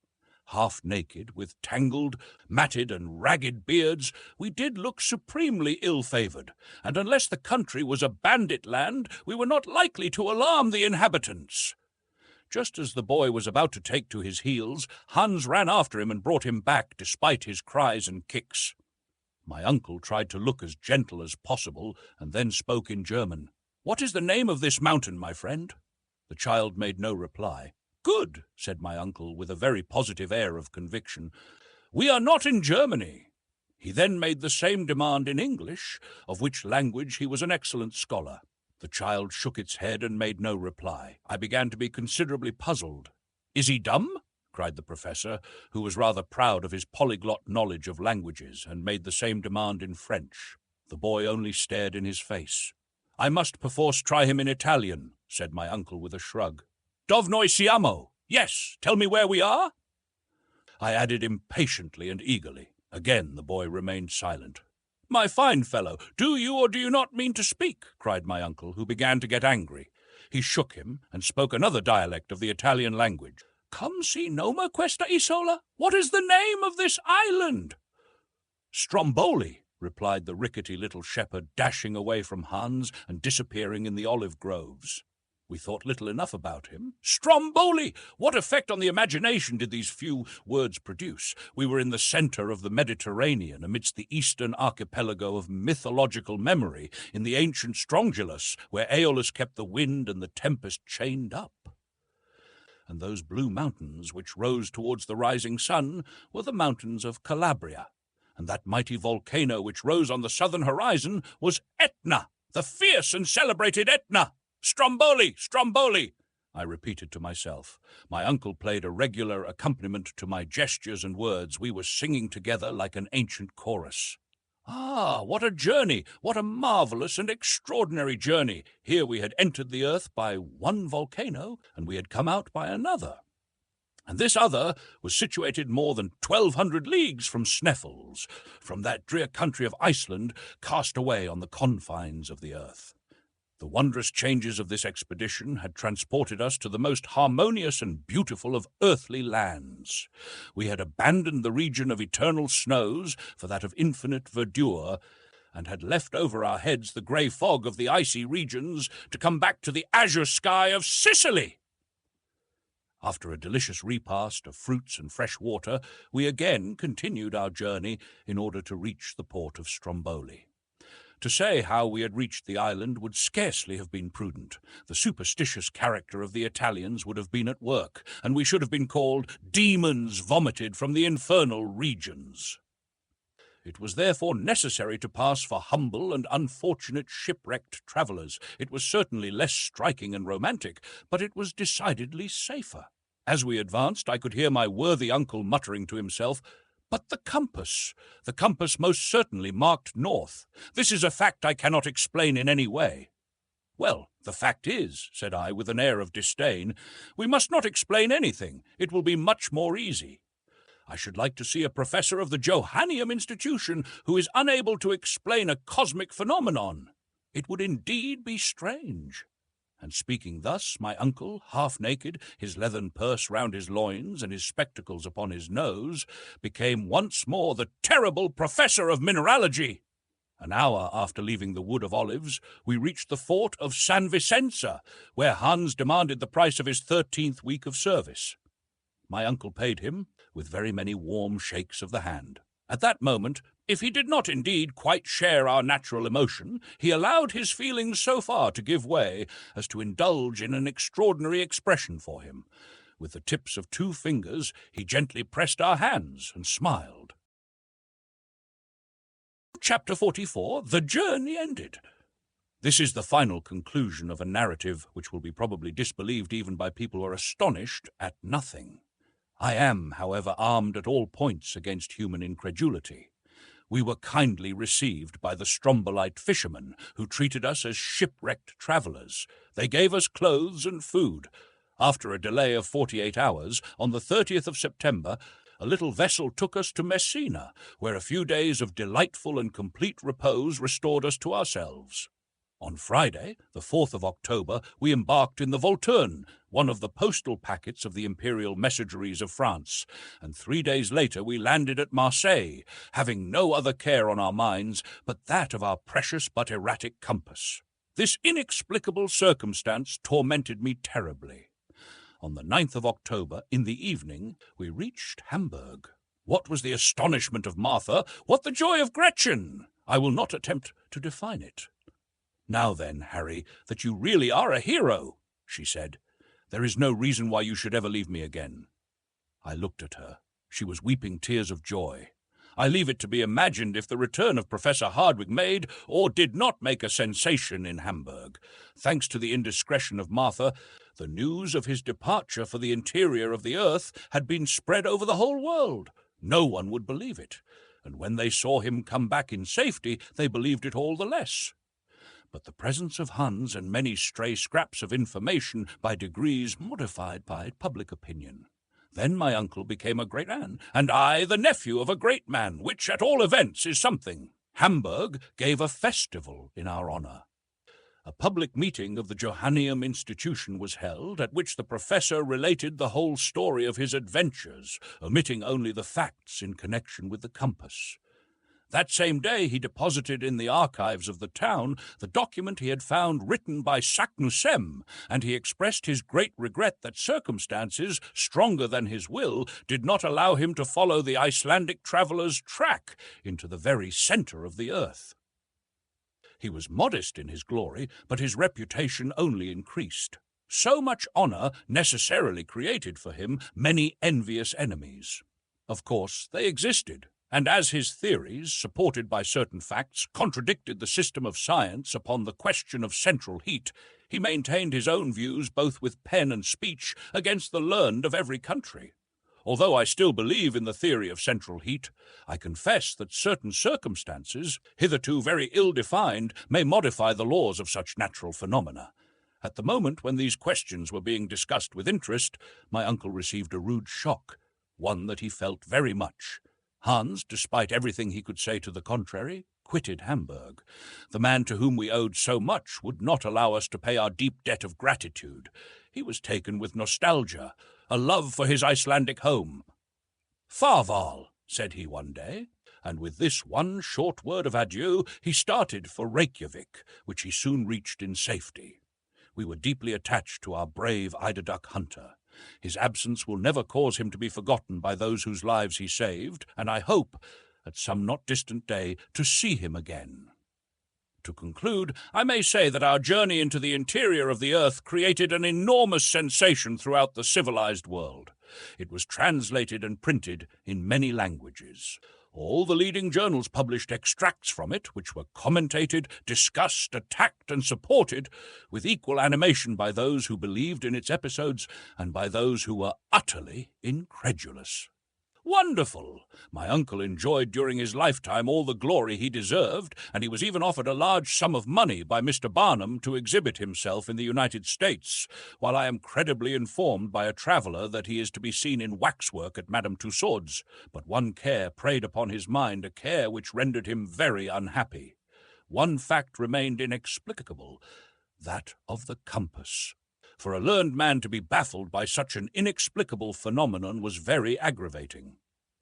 Half naked, with tangled, matted, and ragged beards, we did look supremely ill-favoured, and unless the country was a bandit land, we were not likely to alarm the inhabitants. Just as the boy was about to take to his heels, Hans ran after him and brought him back, despite his cries and kicks. My uncle tried to look as gentle as possible, and then spoke in German. "What is the name of this mountain, my friend?" The child made no reply. "Good," said my uncle, with a very positive air of conviction. "We are not in Germany." He then made the same demand in English, of which language he was an excellent scholar. The child shook its head and made no reply. I began to be considerably puzzled. "Is he dumb?" cried the professor, who was rather proud of his polyglot knowledge of languages, and made the same demand in French. The boy only stared in his face. "I must perforce try him in Italian," said my uncle with a shrug. "Dov noi siamo? Yes, tell me where we are?" I added impatiently and eagerly. Again the boy remained silent. "My fine fellow, do you or do you not mean to speak?" cried my uncle, who began to get angry. He shook him and spoke another dialect of the Italian language. "Come si noma questa isola? What is the name of this island?" "Stromboli," replied the rickety little shepherd, dashing away from Hans and disappearing in the olive groves. We thought little enough about him. Stromboli! What effect on the imagination did these few words produce? We were in the centre of the Mediterranean, amidst the eastern archipelago of mythological memory, in the ancient Strongylus, where Aeolus kept the wind and the tempest chained up. And those blue mountains which rose towards the rising sun were the mountains of Calabria, and that mighty volcano which rose on the southern horizon was Etna, the fierce and celebrated Etna. "Stromboli! Stromboli!" I repeated to myself. My uncle played a regular accompaniment to my gestures and words. We were singing together like an ancient chorus. Ah, what a journey! What a marvellous and extraordinary journey! Here we had entered the earth by one volcano, and we had come out by another. And this other was situated more than 1,200 leagues from Sneffels, from that drear country of Iceland, cast away on the confines of the earth. The wondrous changes of this expedition had transported us to the most harmonious and beautiful of earthly lands. We had abandoned the region of eternal snows for that of infinite verdure, and had left over our heads the grey fog of the icy regions to come back to the azure sky of Sicily. After a delicious repast of fruits and fresh water, we again continued our journey in order to reach the port of Stromboli. To say how we had reached the island would scarcely have been prudent. The superstitious character of the Italians would have been at work, and we should have been called demons vomited from the infernal regions. It was therefore necessary to pass for humble and unfortunate shipwrecked travellers. It was certainly less striking and romantic, but it was decidedly safer. As we advanced, I could hear my worthy uncle muttering to himself, "But the compass most certainly marked north. This is a fact I cannot explain in any way." "Well, the fact is," said I with an air of disdain, "we must not explain anything. It will be much more easy. I should like to see a professor of the Johanneum Institution who is unable to explain a cosmic phenomenon. It would indeed be strange." And speaking thus, my uncle, half naked, his leathern purse round his loins and his spectacles upon his nose, became once more the terrible professor of mineralogy. An hour after leaving the Wood of Olives, we reached the fort of San Vicenza, where Hans demanded the price of his 13th week of service. My uncle paid him with very many warm shakes of the hand. At that moment, if he did not indeed quite share our natural emotion, he allowed his feelings so far to give way as to indulge in an extraordinary expression for him. With the tips of 2 fingers, he gently pressed our hands and smiled. Chapter 44, The Journey Ended. This is the final conclusion of a narrative which will be probably disbelieved even by people who are astonished at nothing. I am, however, armed at all points against human incredulity. We were kindly received by the Strombolite fishermen, who treated us as shipwrecked travellers. They gave us clothes and food. After a delay of 48 hours, on the 30th of September, a little vessel took us to Messina, where a few days of delightful and complete repose restored us to ourselves. On Friday, the 4th of October, we embarked in the Volturne, one of the postal packets of the imperial messageries of France, and 3 days later we landed at Marseille, having no other care on our minds but that of our precious but erratic compass. This inexplicable circumstance tormented me terribly. On the 9th of October, in the evening, we reached Hamburg. What was the astonishment of Martha? What the joy of Gretchen? I will not attempt to define it. "Now then, Harry, that you really are a hero," she said, "there is no reason why you should ever leave me again." I looked at her. She was weeping tears of joy. I leave it to be imagined if the return of Professor Hardwigg made or did not make a sensation in Hamburg. Thanks to the indiscretion of Martha, the news of his departure for the interior of the earth had been spread over the whole world. No one would believe it, and when they saw him come back in safety, they believed it all the less. But the presence of Hans and many stray scraps of information by degrees modified by public opinion. Then my uncle became a great man, and I the nephew of a great man, which at all events is something. Hamburg gave a festival in our honour. A public meeting of the Johanneum Institution was held, at which the professor related the whole story of his adventures, omitting only the facts in connection with the compass. That same day he deposited in the archives of the town the document he had found written by Saknussemm, and he expressed his great regret that circumstances, stronger than his will, did not allow him to follow the Icelandic traveller's track into the very centre of the earth. He was modest in his glory, but his reputation only increased. So much honour necessarily created for him many envious enemies. Of course, they existed. And as his theories, supported by certain facts, contradicted the system of science upon the question of central heat, he maintained his own views both with pen and speech against the learned of every country. Although I still believe in the theory of central heat, I confess that certain circumstances, hitherto very ill-defined, may modify the laws of such natural phenomena. At the moment when these questions were being discussed with interest, my uncle received a rude shock, one that he felt very much. Hans, despite everything he could say to the contrary, quitted Hamburg. The man to whom we owed so much would not allow us to pay our deep debt of gratitude. He was taken with nostalgia, a love for his Icelandic home. "Farval," said he one day, and with this one short word of adieu he started for Reykjavik, which he soon reached in safety. We were deeply attached to our brave eiderduck hunter. His absence will never cause him to be forgotten by those whose lives he saved, and I hope, at some not distant day, to see him again. To conclude, I may say that our journey into the interior of the earth created an enormous sensation throughout the civilized world. It was translated and printed in many languages. All the leading journals published extracts from it, which were commentated, discussed, attacked, and supported with equal animation by those who believed in its episodes and by those who were utterly incredulous. Wonderful! My uncle enjoyed during his lifetime all the glory he deserved, and he was even offered a large sum of money by Mr. Barnum to exhibit himself in the United States, while I am credibly informed by a traveller that he is to be seen in waxwork at Madame Tussaud's. But one care preyed upon his mind, a care which rendered him very unhappy. One fact remained inexplicable. that of the compass. For a learned man to be baffled by such an inexplicable phenomenon was very aggravating.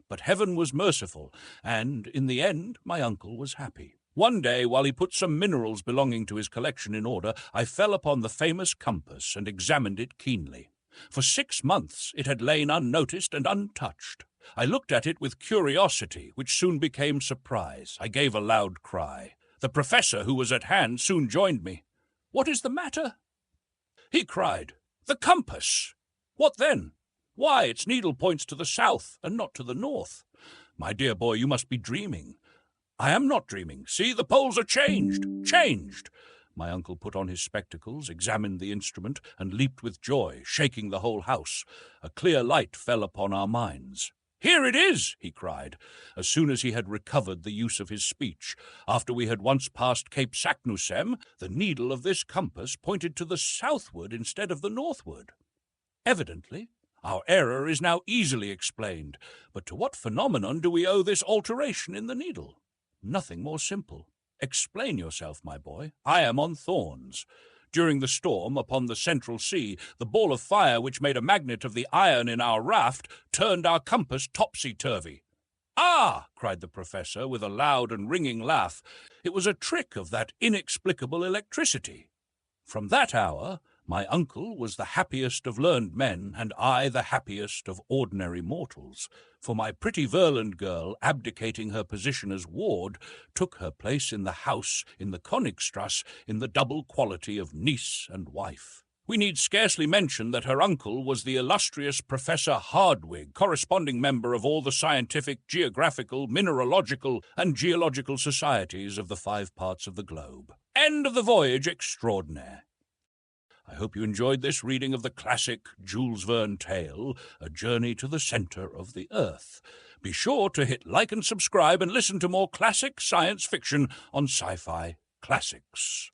But heaven was merciful, and in the end my uncle was happy. One day, while he put some minerals belonging to his collection in order, I fell upon the famous compass and examined it keenly. For 6 months it had lain unnoticed and untouched. I looked at it with curiosity, which soon became surprise. I gave a loud cry. The professor, who was at hand, soon joined me. "What is the matter?" he cried. "The compass! What then? Why, its needle points to the south and not to the north. My dear boy, you must be dreaming." "I am not dreaming. See, the poles are changed! Changed!" My uncle put on his spectacles, examined the instrument, and leaped with joy, shaking the whole house. A clear light fell upon our minds. "Here it is!" he cried, as soon as he had recovered the use of his speech. After we had once passed Cape Saknussemm, the needle of this compass pointed to the southward instead of the northward. Evidently, our error is now easily explained. But to what phenomenon do we owe this alteration in the needle? Nothing more simple. Explain yourself, my boy. I am on thorns. During the storm upon the Central Sea, the ball of fire which made a magnet of the iron in our raft turned our compass topsy-turvy. "Ah!" cried the professor with a loud and ringing laugh. "It was a trick of that inexplicable electricity." From that hour, my uncle was the happiest of learned men, and I the happiest of ordinary mortals. For my pretty Verland girl, abdicating her position as ward, took her place in the house in the Königstrasse in the double quality of niece and wife. We need scarcely mention that her uncle was the illustrious Professor Hardwigg, corresponding member of all the scientific, geographical, mineralogical, and geological societies of the 5 parts of the globe. End of the voyage extraordinaire. I hope you enjoyed this reading of the classic Jules Verne tale, A Journey to the Center of the Earth. Be sure to hit like and subscribe and listen to more classic science fiction on Sci-Fi Classics.